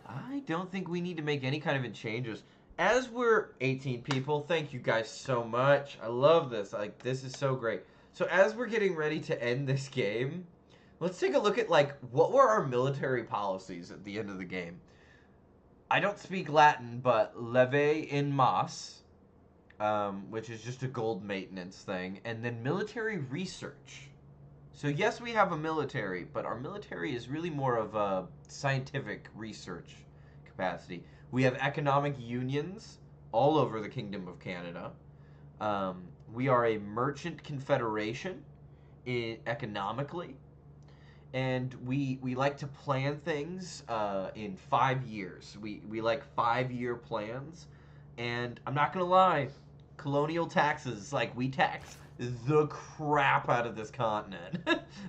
I don't think we need to make any kind of changes. As we're 18 people, thank you guys so much. I love this. Like, this is so great. So as we're getting ready to end this game, let's take a look at, like, what were our military policies at the end of the game. I don't speak Latin, but leve in mas, which is just a gold maintenance thing, and then military research. So yes, we have a military, but our military is really more of a scientific research capacity. We have economic unions all over the Kingdom of Canada. We are a merchant confederation economically. And we like to plan things in 5 years. We like 5-year plans. And I'm not going to lie, colonial taxes, like we tax the crap out of this continent.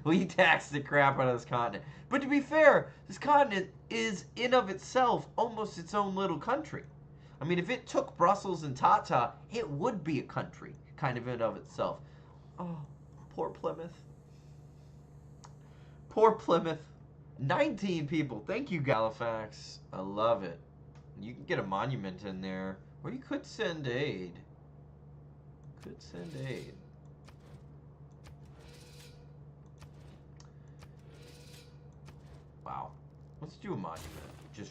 We tax the crap out of this continent. But to be fair, this continent is in of itself almost its own little country. I mean, if it took Brussels and Tata, it would be a country, kind of in of itself. Oh, poor Plymouth. Poor Plymouth. 19 people. Thank you, Halifax. I love it. You can get a monument in there. Or you could send aid. Could send aid. Wow. Let's do a monument. Just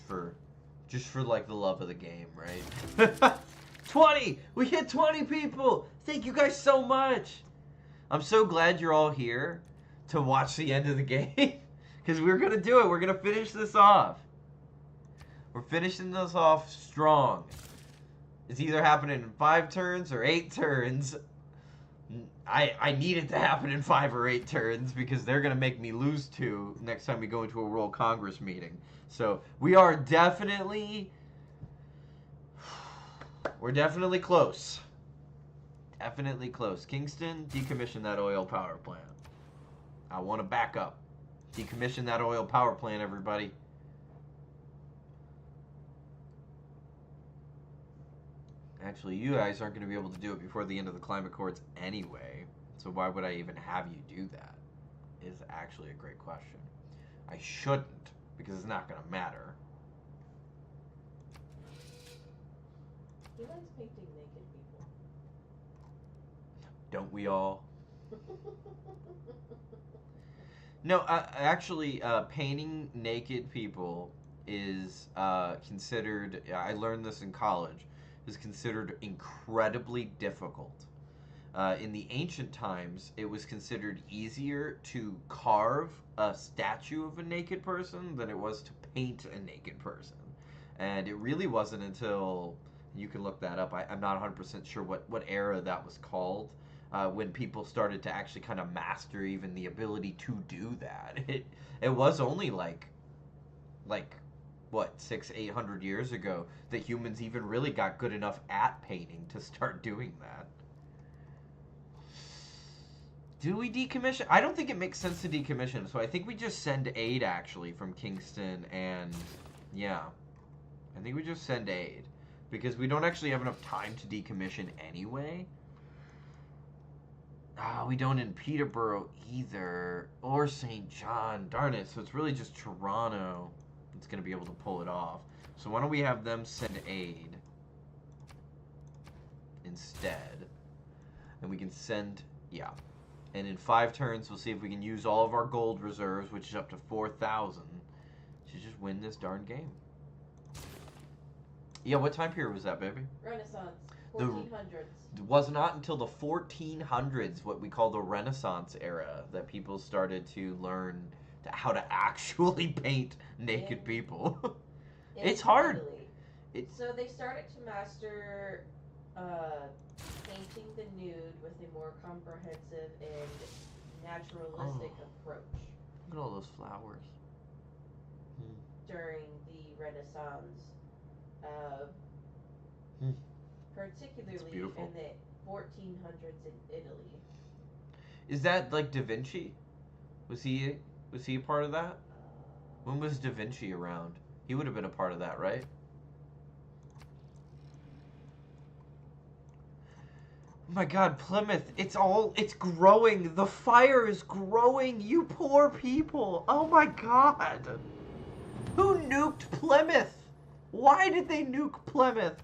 for like the love of the game, right? 20! We hit 20 people! Thank you guys so much! I'm so glad you're all here to watch the end of the game. Because we're going to do it. We're going to finish this off. We're finishing this off strong. It's either happening in 5 turns or 8 turns. I need it to happen in 5 or 8 turns because they're going to make me lose 2 next time we go into a World Congress meeting. So we are definitely... We're definitely close. Definitely close. Kingston, decommission that oil power plant. I want to back up. Decommission that oil power plant, everybody. Actually, you guys aren't going to be able to do it before the end of the climate courts anyway. So why would I even have you do that? Is actually a great question. I shouldn't, because it's not going to matter. He likes painting naked people. Don't we all? No, actually, painting naked people is considered, I learned this in college, is considered incredibly difficult. In the ancient times, it was considered easier to carve a statue of a naked person than it was to paint a naked person. And it really wasn't until, you can look that up, I'm not 100% sure what era that was called, when people started to actually kind of master even the ability to do that. It was only like what, 600-800 years ago that humans even really got good enough at painting to start doing that. Do we decommission? I don't think it makes sense to decommission, so I think we just send aid actually from Kingston, and yeah, I think we just send aid. because we don't actually have enough time to decommission anyway. We don't in Peterborough either, or St. John. Darn it, so it's really just Toronto that's going to be able to pull it off. So why don't we have them send aid instead? And we can send, yeah. And in 5 turns, we'll see if we can use all of our gold reserves, which is up to 4,000, to just win this darn game. Yeah, what time period was that, baby? Renaissance, 1400s. It was not until the 1400s, what we call the Renaissance era, that people started to learn how to actually paint naked people. It's hard. So they started to master painting the nude with a more comprehensive and naturalistic approach Look at all those flowers. during the Renaissance, particularly beautiful. in the 1400s in Italy. Is that like Da Vinci? Was he a part of that? When was Da Vinci around? He would have been a part of that, right? Oh my god, Plymouth, it's growing. The fire is growing, you poor people. Oh my god. Who nuked Plymouth? Why did they nuke Plymouth?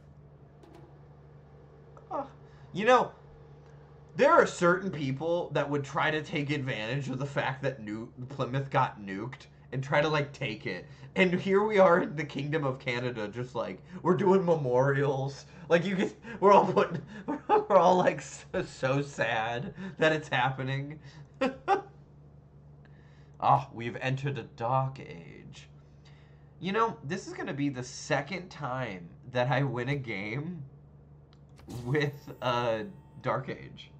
You know, there are certain people that would try to take advantage of the fact that Plymouth got nuked and try to, like, take it. And here we are in the Kingdom of Canada, just like, we're doing memorials. Like, we're all like, so sad that it's happening. We've entered a dark age. You know, this is going to be the second time that I win a game with a Dark Age.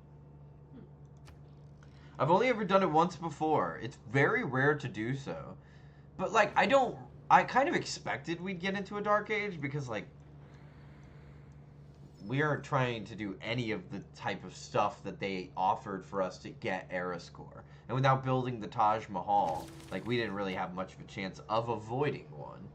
I've only ever done it once before. It's very rare to do so. But, like, I kind of expected we'd get into a Dark Age because, like, we aren't trying to do any of the type of stuff that they offered for us to get Era Score. And without building the Taj Mahal, like, we didn't really have much of a chance of avoiding one.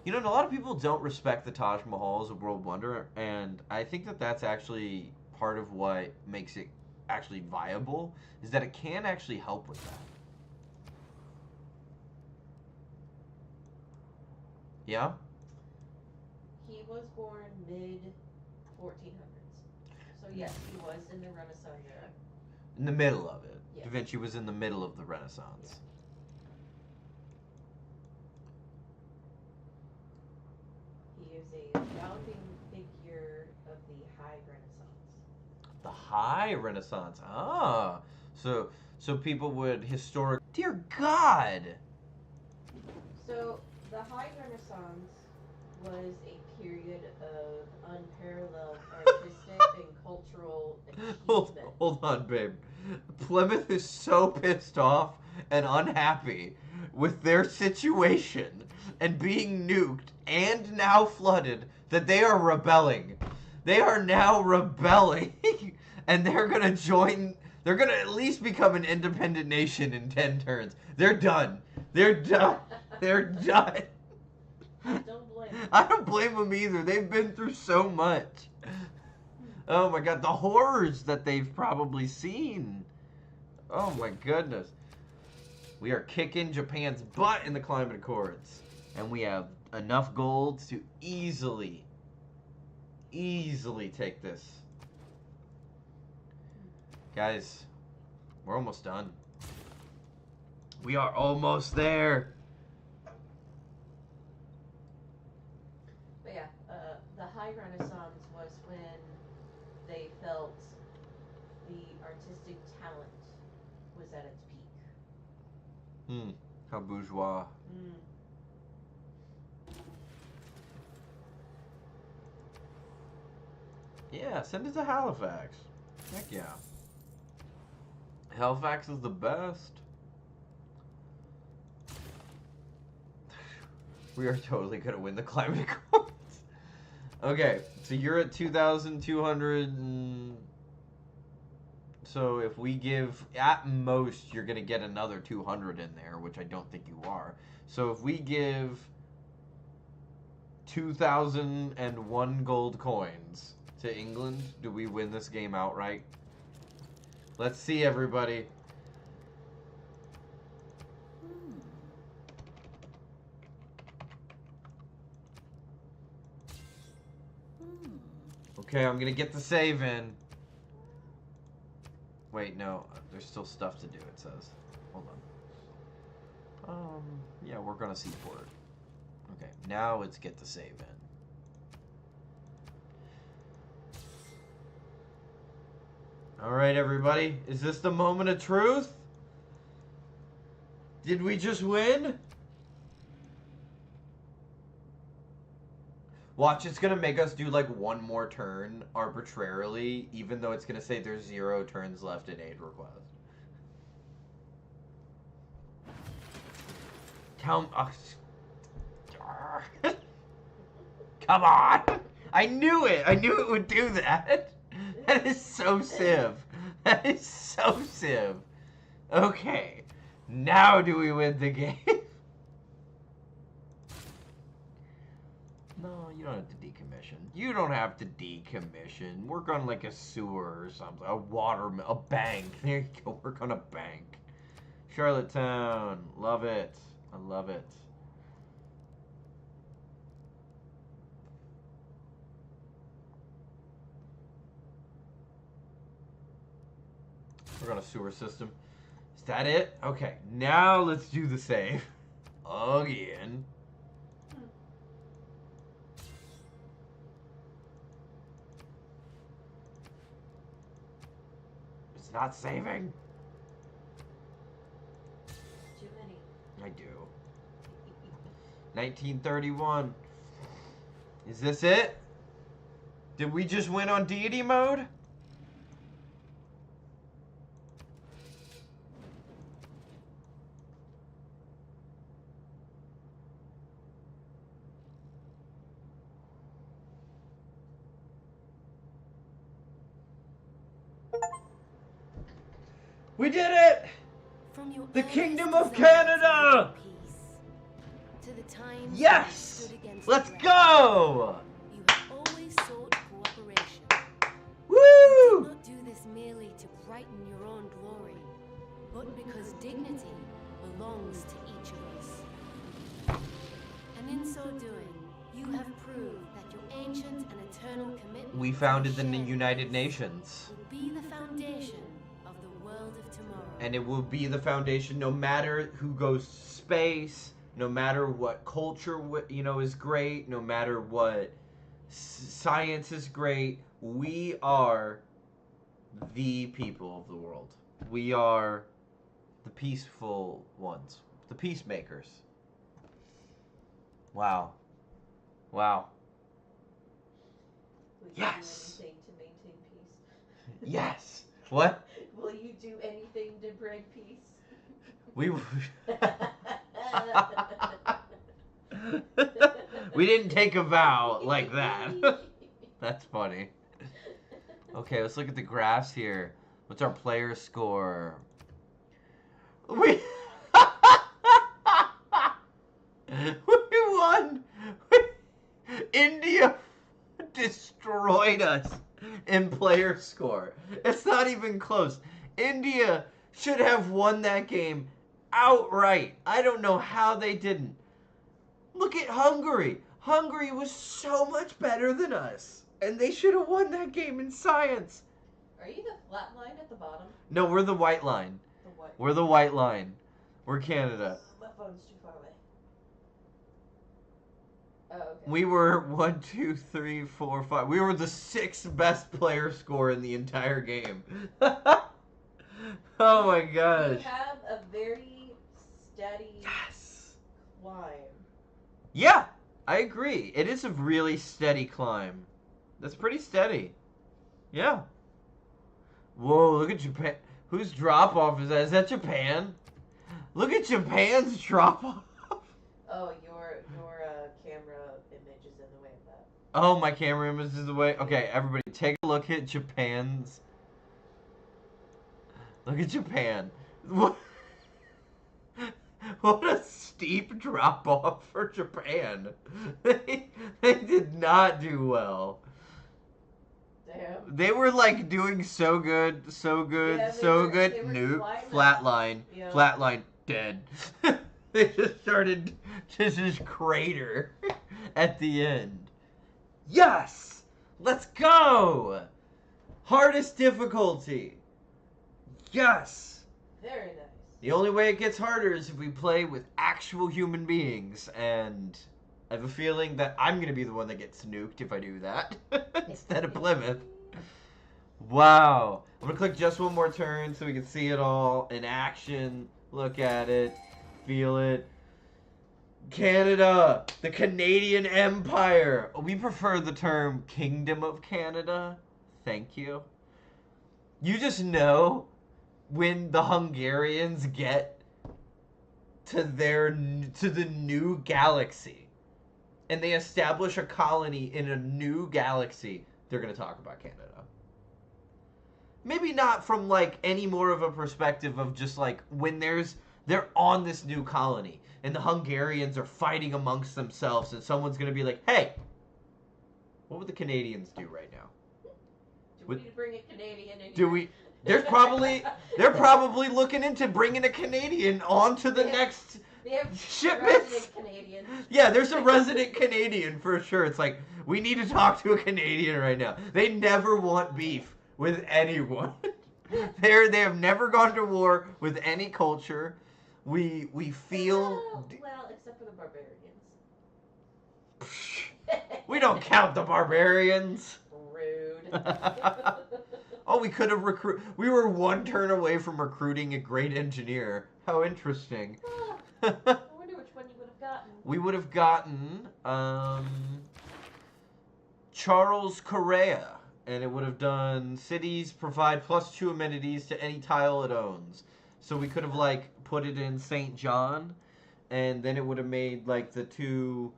You know, and a lot of people don't respect the Taj Mahal as a world wonder, and I think that that's actually part of what makes it actually viable, is that it can actually help with that. Yeah? He was born mid-1400s. So yes, he was in the Renaissance era. In the middle of it. Yes. Da Vinci was in the middle of the Renaissance. He is a founding figure of the High Renaissance. The High Renaissance. So people would Dear God! So the High Renaissance was a period of unparalleled artistic and cultural achievement. Hold on, babe. Plymouth is so pissed off and unhappy with their situation and being nuked and now flooded that they are rebelling. They are now rebelling. And they're gonna join. They're gonna at least become an independent nation in 10 turns. They're done. They're done. They're done. Don't blame them. I don't blame them either. They've been through so much. Oh my god, the horrors that they've probably seen. Oh my goodness. We are kicking Japan's butt in the climate accords. And we have enough gold to easily take this. Guys, we're almost done. We are almost there. But yeah, the High Renaissance was when they felt the artistic talent was at its peak. How bourgeois. Yeah, send it to Halifax. Heck yeah. Halifax is the best. We are totally gonna win the climate accords. Okay, so you're at 2,200 and... So if we give, at most, you're gonna get another 200 in there, which I don't think you are. So if we give 2,001 gold coins to England. Do we win this game outright? Let's see, everybody. Okay, I'm gonna get the save in. Wait, no, there's still stuff to do, it says. Hold on. Yeah, we're gonna seaport. Okay, now let's get the save in. Alright, everybody, is this the moment of truth? Did we just win? Watch, it's gonna make us do like one more turn arbitrarily, even though it's gonna say there's 0 turns left in aid request. Come on! I knew it! I knew it would do that! That is so Civ. That is so Civ. Okay. Now do we win the game? No, you don't have to decommission. You don't have to decommission. Work on like a sewer or something. A a bank. There you go. Work on a bank. Charlottetown. Love it. I love it. Work on a sewer system. Is that it? Okay. Now let's do the save. Again. Not saving. Too many. I do. 1931. Is this it? Did we just win on deity mode? We did it! From your The earliest Kingdom of desire Canada! peace, to the times Yes! you stood against Let's the go! you have always sought cooperation. Woo! You do not do this merely to brighten your own glory, but because dignity belongs to each of us. And in so doing, you have proved that your ancient and eternal commitment We to founded the shared United peace Nations. will be the foundation of the world of tomorrow. And it will be the foundation no matter who goes to space, no matter what culture is great, no matter what science is great. We are the people of the world. We are the peaceful ones, the peacemakers. Wow. Wow. Will you Yes. do anything to maintain peace? Yes. What? Will you do anything to bring peace? We we didn't take a vow like that. That's funny. Okay, let's look at the graphs here. What's our player score? We won. India destroyed us in player score. It's not even close. India should have won that game outright. I don't know how they didn't. Look at Hungary. Hungary was so much better than us. And they should have won that game in science. Are you the flat line at the bottom? No, we're the white line. The what? We're the white line. We're Canada. My phone's too far away. Oh, okay. We were 1, 2, 3, 4, 5. We were the 6th best player score in the entire game. Oh my gosh. You have a very steady Yes. climb. Yeah, I agree. It is a really steady climb. That's pretty steady. Yeah. Whoa, look at Japan. Whose drop off is that? Is that Japan? Look at Japan's drop off. Oh, your camera image is in the way of that. Oh, my camera image is away. Okay, everybody, take a look at Japan's. Look at Japan. What? What a steep drop off for Japan. They did not do well. Damn. They were like doing so good, so good, Yeah, so good. they were Nope. climbing. Flatline. Yeah. Flatline. Dead. They just started to just crater at the end. Yes! Let's go! Hardest difficulty. Yes! Very nice. The only way it gets harder is if we play with actual human beings, and I have a feeling that I'm going to be the one that gets nuked if I do that, instead of Plymouth. Wow. I'm going to click just one more turn so we can see it all in action, look at it, feel it. Canada, the Canadian Empire. We prefer the term Kingdom of Canada. Thank you. You just know when the Hungarians get to the new galaxy and they establish a colony in a new galaxy, they're going to talk about Canada. Maybe not from like any more of a perspective of just like when they're on this new colony and the Hungarians are fighting amongst themselves and someone's going to be like, "Hey, what would the Canadians do right now?" Do we need to bring a Canadian in Do here? we? They're probably looking into bringing a Canadian onto the next They have shipment. resident Canadians. Yeah, there's a resident Canadian for sure. It's like, we need to talk to a Canadian right now. They never want beef with anyone. They have never gone to war with any culture. We feel Well, except for the barbarians. we don't count the barbarians. Rude. Oh, we could have we were one turn away from recruiting a great engineer. How interesting. I wonder which one you would have gotten. We would have gotten Charles Correa, and it would have done cities provide +2 amenities to any tile it owns. So we could have like put it in St. John, and then it would have made like the two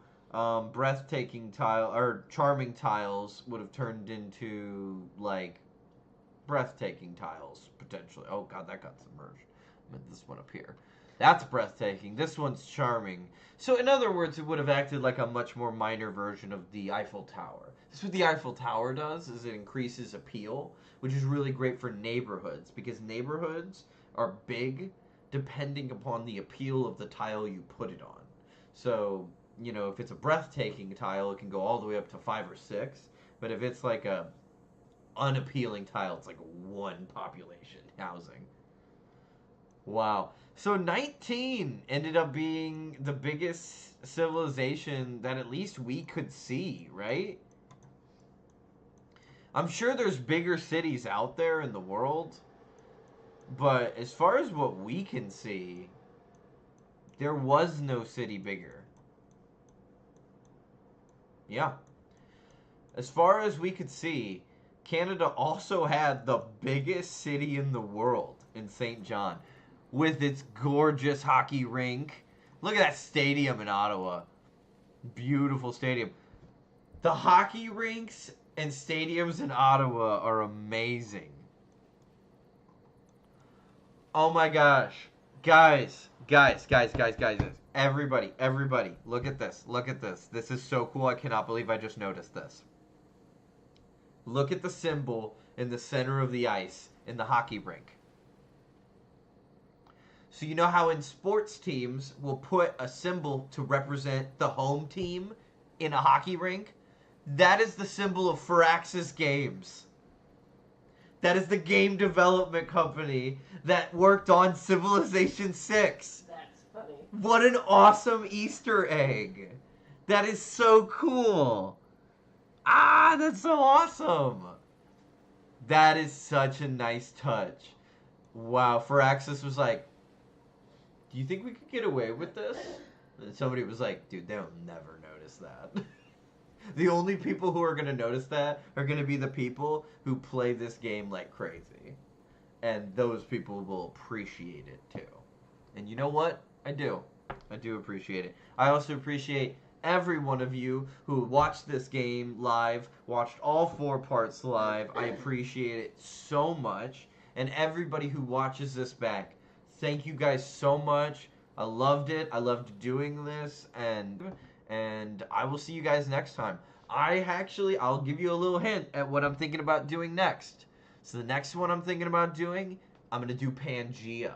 breathtaking tile or charming tiles would have turned into like breathtaking tiles potentially. Oh god, that got submerged. I meant this one up here. That's breathtaking. This one's charming. So in other words, it would have acted like a much more minor version of the Eiffel Tower. This is what the Eiffel Tower does, is it increases appeal, which is really great for neighborhoods, because neighborhoods are big depending upon the appeal of the tile you put it on. So, you know, if it's a breathtaking tile, it can go all the way up to 5 or 6. But if it's like a unappealing tile, it's like 1 population housing. Wow. So 19 ended up being the biggest civilization that at least we could see, right? I'm sure there's bigger cities out there in the world, but as far as what we can see, there was no city bigger. Yeah. As far as we could see, Canada also had the biggest city in the world in St. John, with its gorgeous hockey rink. Look at that stadium in Ottawa. Beautiful stadium. The hockey rinks and stadiums in Ottawa are amazing. Oh my gosh. Guys. Everybody, look at this. Look at this. This is so cool. I cannot believe I just noticed this. Look at the symbol in the center of the ice in the hockey rink. So you know how in sports teams will put a symbol to represent the home team in a hockey rink? That is the symbol of Firaxis Games. That is the game development company that worked on Civilization 6. That's funny. What an awesome Easter egg. That is so cool. Ah, that's so awesome. That is such a nice touch. Wow, Firaxis was like, do you think we could get away with this? And somebody was like, dude, they'll never notice that. The only people who are going to notice that are going to be the people who play this game like crazy. And those people will appreciate it too. And you know what? I do. I do appreciate it. I also appreciate every one of you who watched this game live, watched all 4 parts live. I appreciate it so much. And everybody who watches this back, thank you guys so much. I loved it. I loved doing this, and I will see you guys next time. I'll give you a little hint at what I'm thinking about doing next. So the next one I'm thinking about doing, I'm going to do Pangea.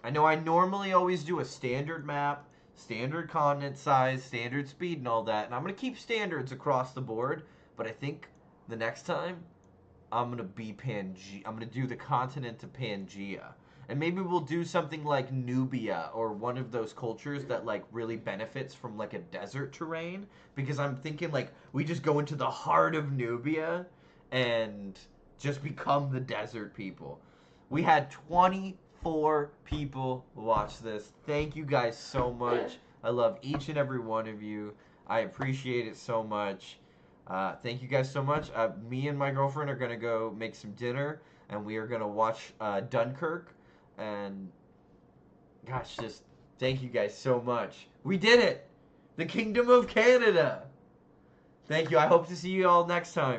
I know I normally always do a standard map, standard continent size, standard speed, and all that, and I'm going to keep standards across the board, but I think the next time, I'm going to be Pangea. I'm going to do the continent of Pangea. And maybe we'll do something like Nubia or one of those cultures that like really benefits from like a desert terrain. Because I'm thinking like we just go into the heart of Nubia and just become the desert people. We had 24 people watch this. Thank you guys so much. I love each and every one of you. I appreciate it so much. Thank you guys so much. Me and my girlfriend are going to go make some dinner. And we are going to watch Dunkirk. And gosh, just thank you guys so much. We did it! The Kingdom of Canada! Thank you. I hope to see you all next time.